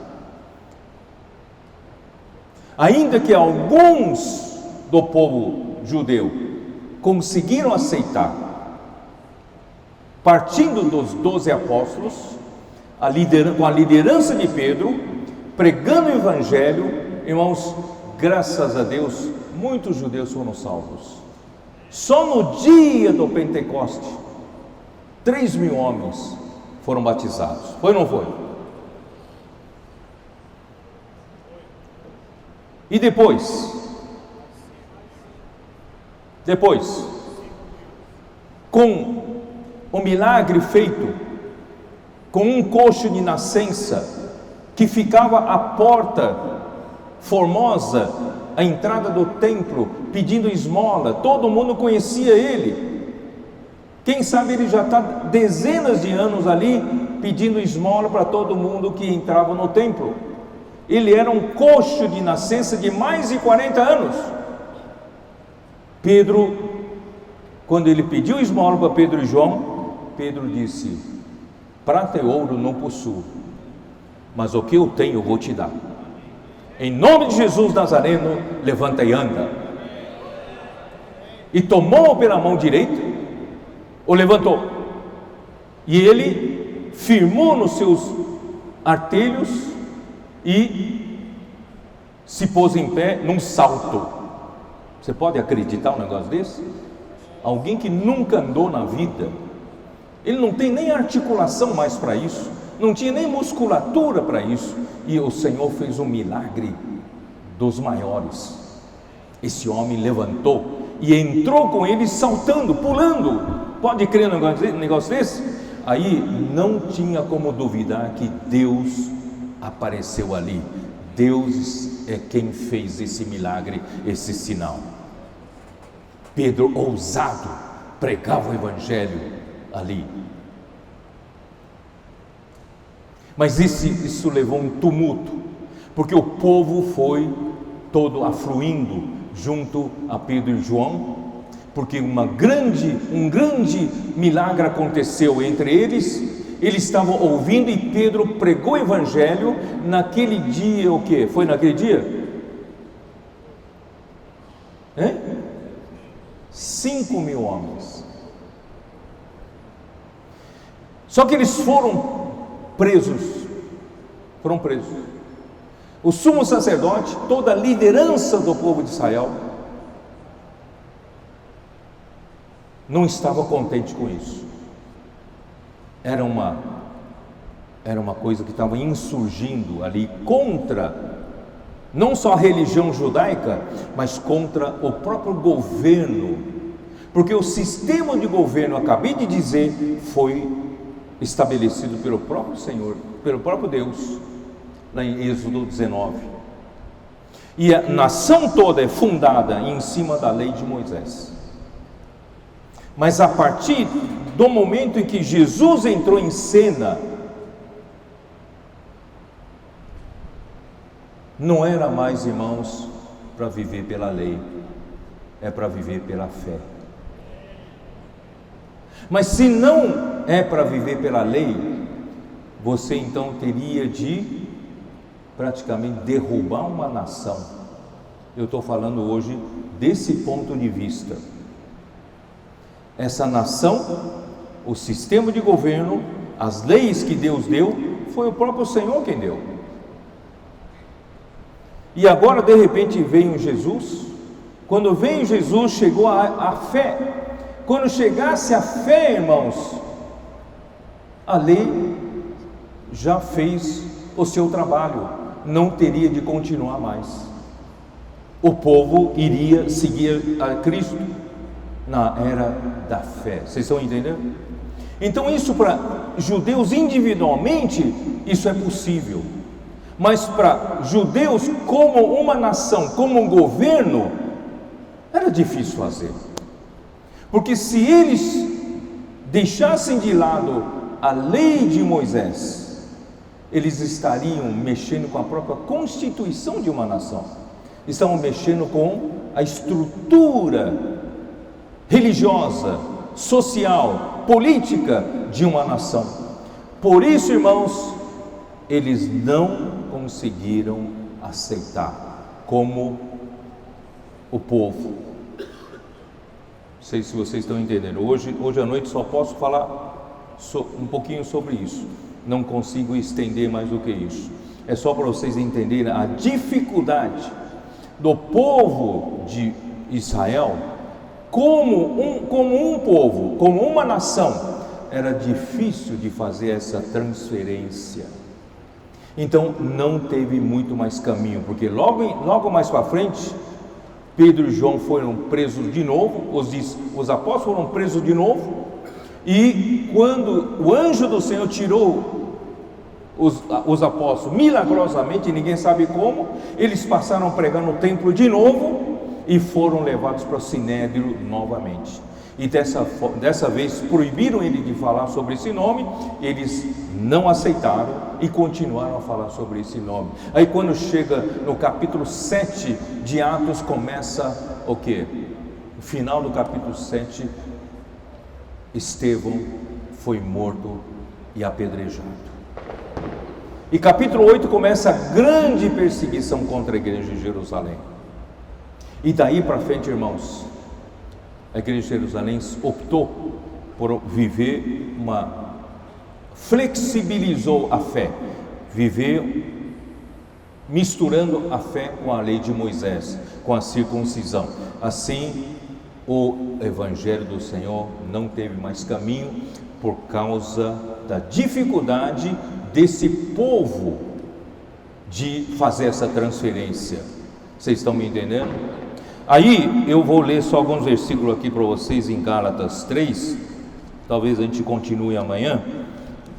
Ainda que alguns do povo judeu conseguiram aceitar, partindo dos 12 apóstolos, com a liderança de Pedro, pregando o Evangelho, irmãos, graças a Deus, muitos judeus foram salvos. Só no dia do Pentecoste, 3.000 homens foram batizados. Foi ou não foi? E depois, com o milagre feito, com um coxo de nascença, que ficava à porta formosa, a entrada do templo, pedindo esmola, todo mundo conhecia ele. Quem sabe ele já está dezenas de anos ali, pedindo esmola para todo mundo que entrava no templo. Ele era um coxo de nascença de mais de 40 anos. Pedro, quando ele pediu esmola para Pedro e João, Pedro disse: prata e ouro não possuo, mas o que eu tenho eu vou te dar. Em nome de Jesus Nazareno, levanta e anda. E tomou-o pela mão direita, o levantou, e ele firmou nos seus artelhos e se pôs em pé num salto. Você pode acreditar um negócio desse? Alguém que nunca andou na vida, ele não tem nem articulação mais para isso, não tinha nem musculatura para isso, e o Senhor fez um milagre dos maiores. Esse homem levantou e entrou com ele saltando, pulando. Pode crer num negócio desse? Aí não tinha como duvidar que Deus apareceu ali. Deus é quem fez esse milagre, esse sinal. Pedro, ousado, pregava o Evangelho ali. Mas isso levou um tumulto, porque o povo foi todo afluindo junto a Pedro e João, porque um grande milagre aconteceu entre eles. Eles estavam ouvindo e Pedro pregou o Evangelho naquele dia. O que? Foi naquele dia? 5.000 homens. Só que eles foram presos. O sumo sacerdote, toda a liderança do povo de Israel, não estava contente com isso. Era uma coisa que estava insurgindo ali contra não só a religião judaica, mas contra o próprio governo, porque o sistema de governo, acabei de dizer, foi estabelecido pelo próprio Senhor, pelo próprio Deus, lá em Êxodo 19. E a nação toda é fundada em cima da lei de Moisés. Mas a partir do momento em que Jesus entrou em cena, não era mais, irmãos, para viver pela lei, é para viver pela fé. Mas se não é para viver pela lei, você então teria de praticamente derrubar uma nação. Eu estou falando hoje desse ponto de vista. Essa nação, o sistema de governo, as leis que Deus deu, foi o próprio Senhor quem deu. E agora de repente veio Jesus. Quando veio Jesus, chegou a fé. Quando chegasse a fé, irmãos, a lei já fez o seu trabalho, não teria de continuar mais. O povo iria seguir a Cristo na era da fé. Vocês estão entendendo? Então isso para judeus individualmente, isso é possível. Mas para judeus como uma nação, como um governo, era difícil fazer. Porque se eles deixassem de lado a lei de Moisés, eles estariam mexendo com a própria constituição de uma nação. Estavam mexendo com a estrutura religiosa, social política de uma nação. Por isso, irmãos, eles não conseguiram aceitar como o povo. Não sei se vocês estão entendendo. Hoje à noite só posso falar um pouquinho sobre isso. Não consigo estender mais do que isso. É só para vocês entenderem a dificuldade do povo de Israel, como um povo, como uma nação. Era difícil de fazer essa transferência. Então não teve muito mais caminho, porque logo mais para frente, Pedro e João foram presos de novo, os apóstolos foram presos de novo, e quando o anjo do Senhor tirou os apóstolos milagrosamente, ninguém sabe como, eles passaram a pregar no templo de novo e foram levados para o Sinédrio novamente. E dessa vez proibiram ele de falar sobre esse nome, eles não aceitaram e continuaram a falar sobre esse nome. Aí quando chega no capítulo 7 de Atos, começa o quê? No final do capítulo 7, Estevão foi morto e apedrejado. E capítulo 8 começa a grande perseguição contra a igreja de Jerusalém. E daí para frente, irmãos, a igreja de Jerusalém optou por viver flexibilizou a fé, viver misturando a fé com a lei de Moisés, com a circuncisão. Assim, o evangelho do Senhor não teve mais caminho por causa da dificuldade desse povo de fazer essa transferência. Vocês estão me entendendo? Aí eu vou ler só alguns versículos aqui para vocês em Gálatas 3, talvez a gente continue amanhã.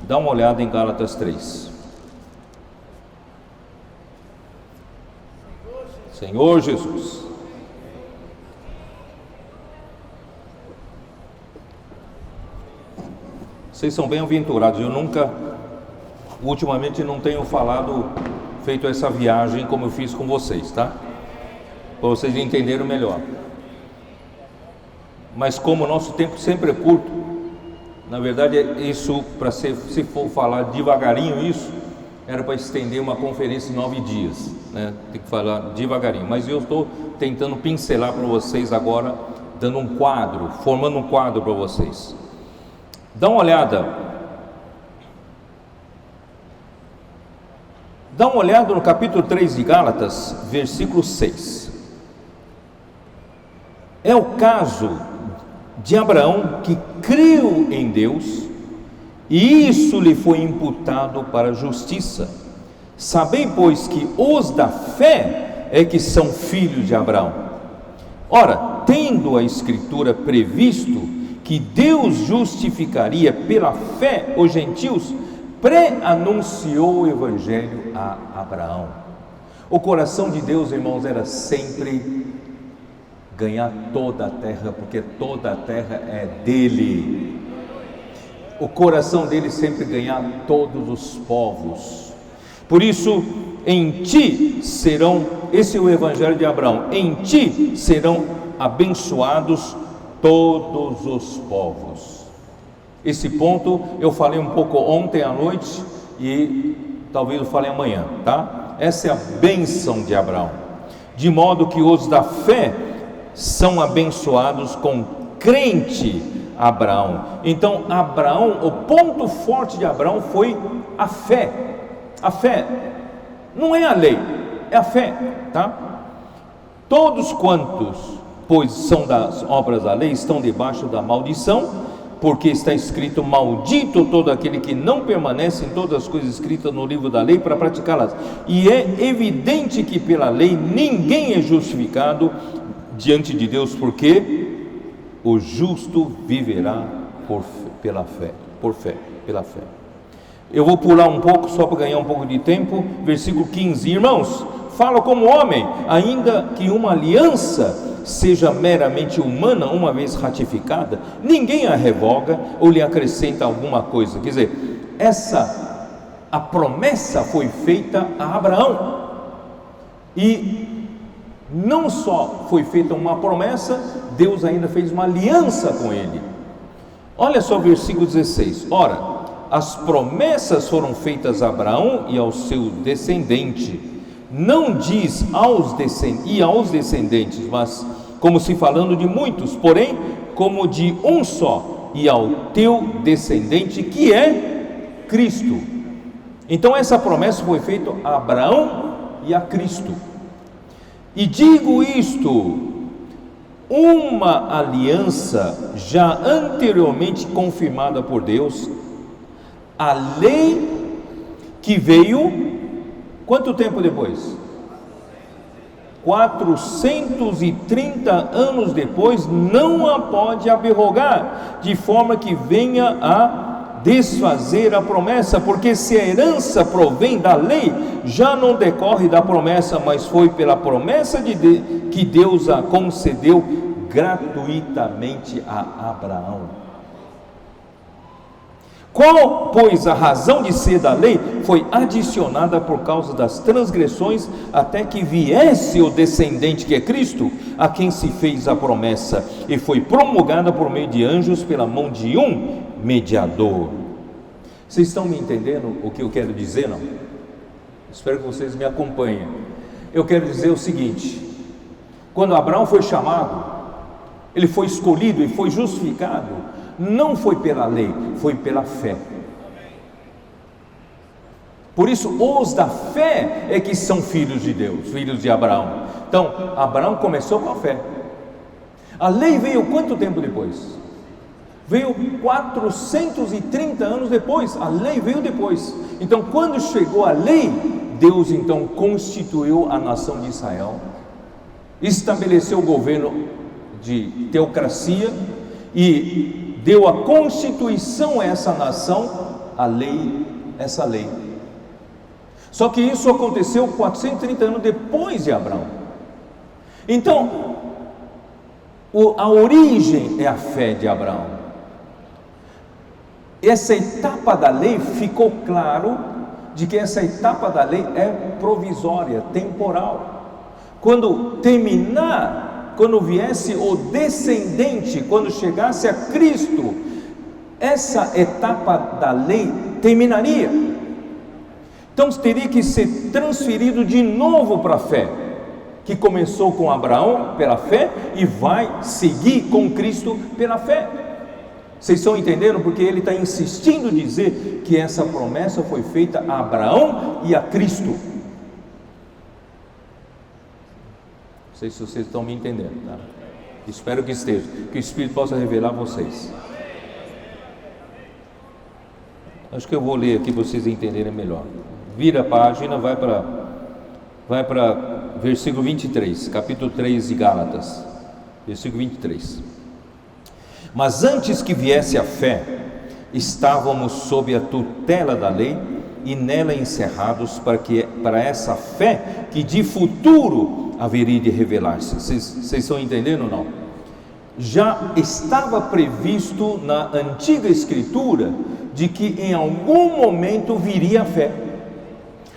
Dá uma olhada em Gálatas 3. Senhor Jesus. Vocês são bem-aventurados. Eu ultimamente não tenho feito essa viagem como eu fiz com vocês, tá? Para vocês entenderem melhor. Mas como o nosso tempo sempre é curto, na verdade isso, se for falar devagarinho isso, era para estender uma conferência em 9 dias, né? Tem que falar devagarinho, mas eu estou tentando pincelar para vocês agora, dando um quadro, formando um quadro para vocês. Dá uma olhada no capítulo 3 de Gálatas, versículo 6. É o caso de Abraão, que creu em Deus e isso lhe foi imputado para a justiça. Sabei, pois, que os da fé é que são filhos de Abraão. Ora, tendo a Escritura previsto que Deus justificaria pela fé os gentios, pré-anunciou o Evangelho a Abraão. O coração de Deus, irmãos, era sempre ganhar toda a terra, porque toda a terra é dele. O coração dele sempre ganhar todos os povos. Por isso, em ti serão, esse é o Evangelho de Abraão, em ti serão abençoados todos os povos. Esse ponto eu falei um pouco ontem à noite e talvez eu fale amanhã, tá? Essa é a bênção de Abraão, de modo que os da fé são abençoados com crente Abraão. Então Abraão, o ponto forte de Abraão foi a fé. A fé não é a lei, é a fé, tá? Todos quantos, pois são das obras da lei, estão debaixo da maldição, porque está escrito: maldito todo aquele que não permanece em todas as coisas escritas no livro da lei para praticá-las. E é evidente que pela lei ninguém é justificado diante de Deus, porque o justo viverá pela fé. Eu vou pular um pouco só para ganhar um pouco de tempo. Versículo 15. Irmãos, falo como homem, ainda que uma aliança seja meramente humana, uma vez ratificada, ninguém a revoga ou lhe acrescenta alguma coisa. Quer dizer, a promessa foi feita a Abraão, e não só foi feita uma promessa, Deus ainda fez uma aliança com ele. Olha só o versículo 16: ora, as promessas foram feitas a Abraão e ao seu descendente. Não diz aos descendentes, mas como se falando de muitos, porém como de um só, e ao teu descendente, que é Cristo. Então essa promessa foi feita a Abraão e a Cristo. E digo isto, uma aliança já anteriormente confirmada por Deus, a lei que veio, quanto tempo depois? 430 anos depois, não a pode abrogar, de forma que venha a desfazer a promessa, porque se a herança provém da lei, já não decorre da promessa, mas foi pela promessa que Deus a concedeu gratuitamente a Abraão. Qual, pois, a razão de ser da lei? Foi adicionada por causa das transgressões, até que viesse o descendente, que é Cristo, a quem se fez a promessa, e foi promulgada por meio de anjos pela mão de um mediador. Vocês estão me entendendo o que eu quero dizer, não? Espero que vocês me acompanhem. Eu quero dizer o seguinte: quando Abraão foi chamado, ele foi escolhido e foi justificado, não foi pela lei, foi pela fé. Por isso, os da fé é que são filhos de Deus, filhos de Abraão. Então, Abraão começou com a fé. A lei veio quanto tempo depois? Veio 430 anos depois. A lei veio depois. Então, quando chegou a lei, Deus então constituiu a nação de Israel, estabeleceu o governo de teocracia e deu a constituição a essa nação, a lei, essa lei. Só que isso aconteceu 430 anos depois de Abraão. Então, a origem é a fé de Abraão. Essa etapa da lei, ficou claro de que essa etapa da lei é provisória, temporal. Quando terminar, quando viesse o descendente, quando chegasse a Cristo, essa etapa da lei terminaria. Então teria que ser transferido de novo para a fé, que começou com Abraão pela fé e vai seguir com Cristo pela fé. Vocês estão entendendo? Porque ele está insistindo em dizer que essa promessa foi feita a Abraão e a Cristo. Não sei se vocês estão me entendendo, tá? Espero que esteja, que o Espírito possa revelar a vocês. Acho que eu vou ler aqui para vocês entenderem melhor. Vira a página, vai para versículo 23, capítulo 3 de Gálatas, versículo 23. Mas antes que viesse a fé, estávamos sob a tutela da lei e nela encerrados para essa fé que de futuro haveria de revelar-se. Vocês estão entendendo ou não? Já estava previsto na antiga escritura de que em algum momento viria a fé,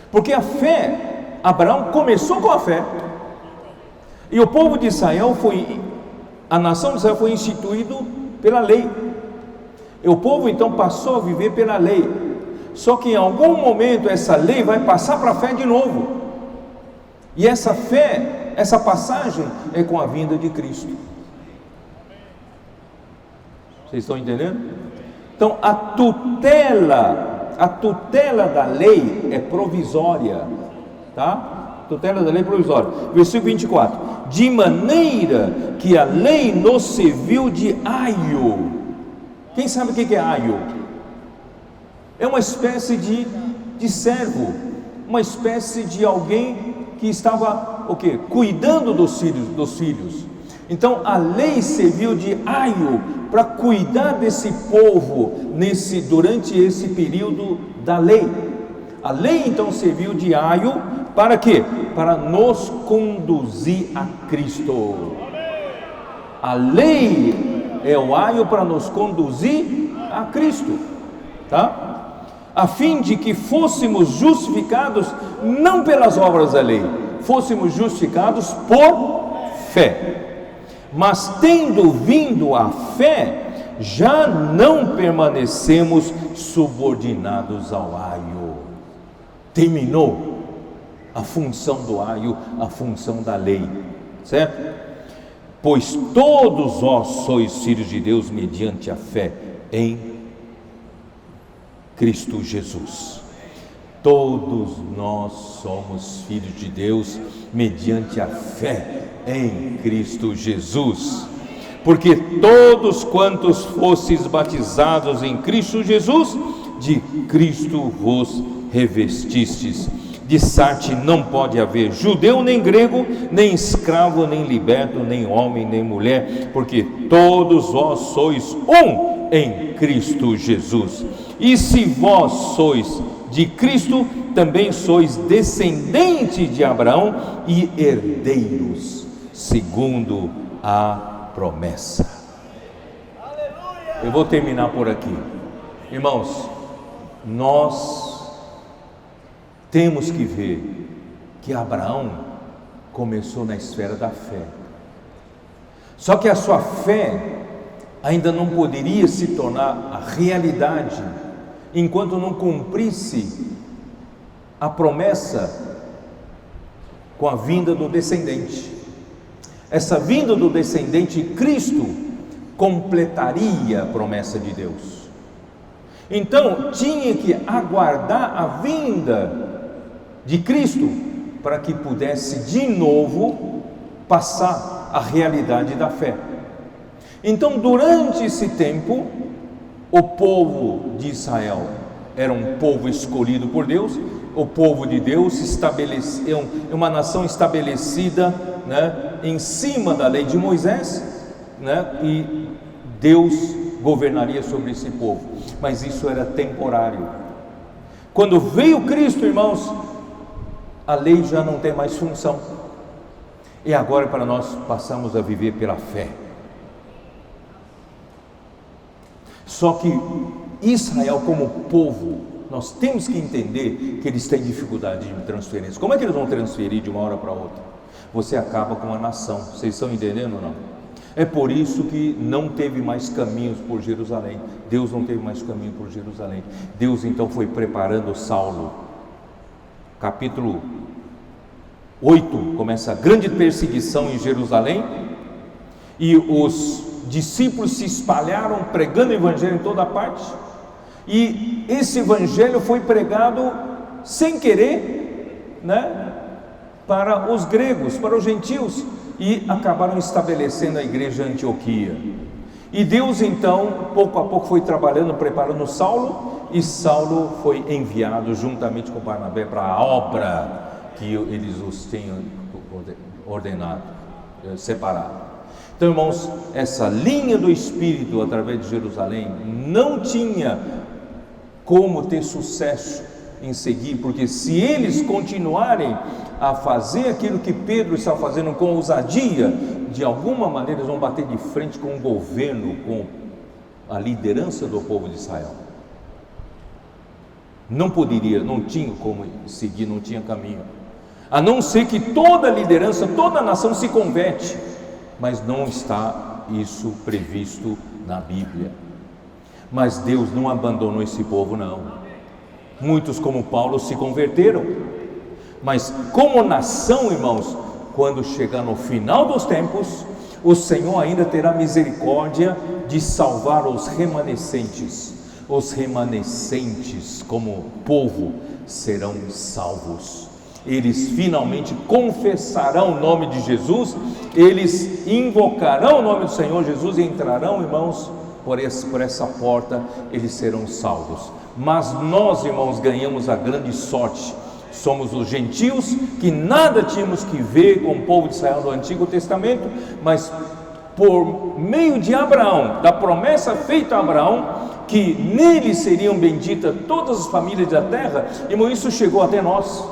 porque a fé, Abraão começou com a fé, e o povo de Israel a nação de Israel foi instituído pela lei, e o povo então passou a viver pela lei. Só que em algum momento essa lei vai passar para a fé de novo, e essa fé, essa passagem é com a vinda de Cristo. Vocês estão entendendo? Então a tutela da lei é provisória, tá? Tutela da lei é provisória. Versículo 24: de maneira que a lei nos serviu de aio. Quem sabe o que é aio? É uma espécie de servo, uma espécie de alguém que estava o quê? Cuidando dos filhos. Então a lei serviu de aio para cuidar desse povo durante esse período da lei. A lei então serviu de aio para quê? Para nos conduzir a Cristo. A lei é o aio para nos conduzir a Cristo, tá? A fim de que fôssemos justificados não pelas obras da lei, fôssemos justificados por fé. Mas tendo vindo a fé, já não permanecemos subordinados ao aio. Terminou a função do aio, a função da lei, certo? Pois todos vós sois filhos de Deus mediante a fé em Cristo Jesus. Todos nós somos filhos de Deus mediante a fé em Cristo Jesus. Porque todos quantos fostes batizados em Cristo Jesus, de Cristo vos revestistes. Dissarte não pode haver judeu nem grego, nem escravo, nem liberto, nem homem, nem mulher, porque todos vós sois um em Cristo Jesus. E se vós sois de Cristo, também sois descendentes de Abraão e herdeiros, segundo a promessa. Eu vou terminar por aqui. Irmãos, nós temos que ver que Abraão começou na esfera da fé. Só que a sua fé ainda não poderia se tornar a realidade enquanto não cumprisse a promessa com a vinda do descendente. Essa vinda do descendente, Cristo, completaria a promessa de Deus. Então tinha que aguardar a vinda de Cristo para que pudesse de novo passar a realidade da fé. Então, durante esse tempo, o povo de Israel era um povo escolhido por Deus, o povo de Deus, uma nação estabelecida, em cima da lei de Moisés, e Deus governaria sobre esse povo, mas isso era temporário. Quando veio Cristo, irmãos, a lei já não tem mais função, e agora para nós passamos a viver pela fé. Só que Israel como povo, nós temos que entender que eles têm dificuldade de transferência. Como é que eles vão transferir de uma hora para outra? Você acaba com a nação. Vocês estão entendendo ou não? É por isso que não teve mais caminhos por Jerusalém. Deus não teve mais caminho por Jerusalém. Deus então foi preparando Saulo. Capítulo 8 começa a grande perseguição em Jerusalém, e os discípulos se espalharam pregando o evangelho em toda parte, e esse evangelho foi pregado sem querer, para os gregos, para os gentios, e acabaram estabelecendo a igreja de Antioquia. E Deus então, pouco a pouco, foi trabalhando, preparando Saulo, e Saulo foi enviado juntamente com Barnabé para a obra que eles os tinham ordenado, separado. Então, irmãos, essa linha do Espírito através de Jerusalém não tinha como ter sucesso em seguir, porque se eles continuarem a fazer aquilo que Pedro está fazendo com ousadia, de alguma maneira eles vão bater de frente com o governo, com a liderança do povo de Israel. Não poderia, não tinha como seguir, não tinha caminho, a não ser que toda a liderança, toda a nação se converte, mas não está isso previsto na Bíblia. Mas Deus não abandonou esse povo, não. Muitos, como Paulo, se converteram, mas como nação, irmãos, quando chegar no final dos tempos, o Senhor ainda terá misericórdia de salvar os remanescentes. Os remanescentes, como povo, serão salvos. Eles finalmente confessarão o nome de Jesus, eles invocarão o nome do Senhor Jesus e entrarão, irmãos, por essa porta, eles serão salvos. Mas nós, irmãos, ganhamos a grande sorte. Somos os gentios que nada tínhamos que ver com o povo de Israel do Antigo Testamento, mas por meio de Abraão, da promessa feita a Abraão, que nele seriam benditas todas as famílias da terra, irmão, isso chegou até nós.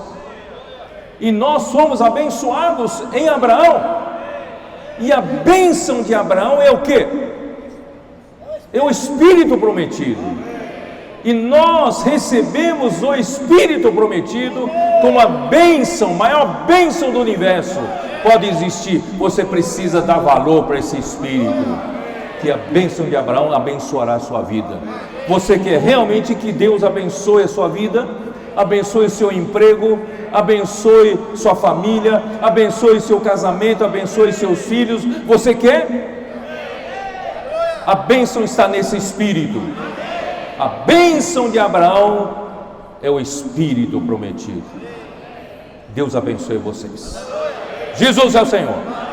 E nós somos abençoados em Abraão. E a bênção de Abraão é o quê? É o Espírito prometido. E nós recebemos o Espírito prometido como a bênção, maior bênção do universo pode existir. Você precisa dar valor para esse Espírito. que a bênção de Abraão abençoará a sua vida. Você quer realmente que Deus abençoe a sua vida? Abençoe seu emprego, abençoe sua família, abençoe seu casamento, abençoe seus filhos. Você quer? A bênção está nesse espírito. A bênção de Abraão é o espírito prometido. Deus abençoe vocês. Jesus é o Senhor.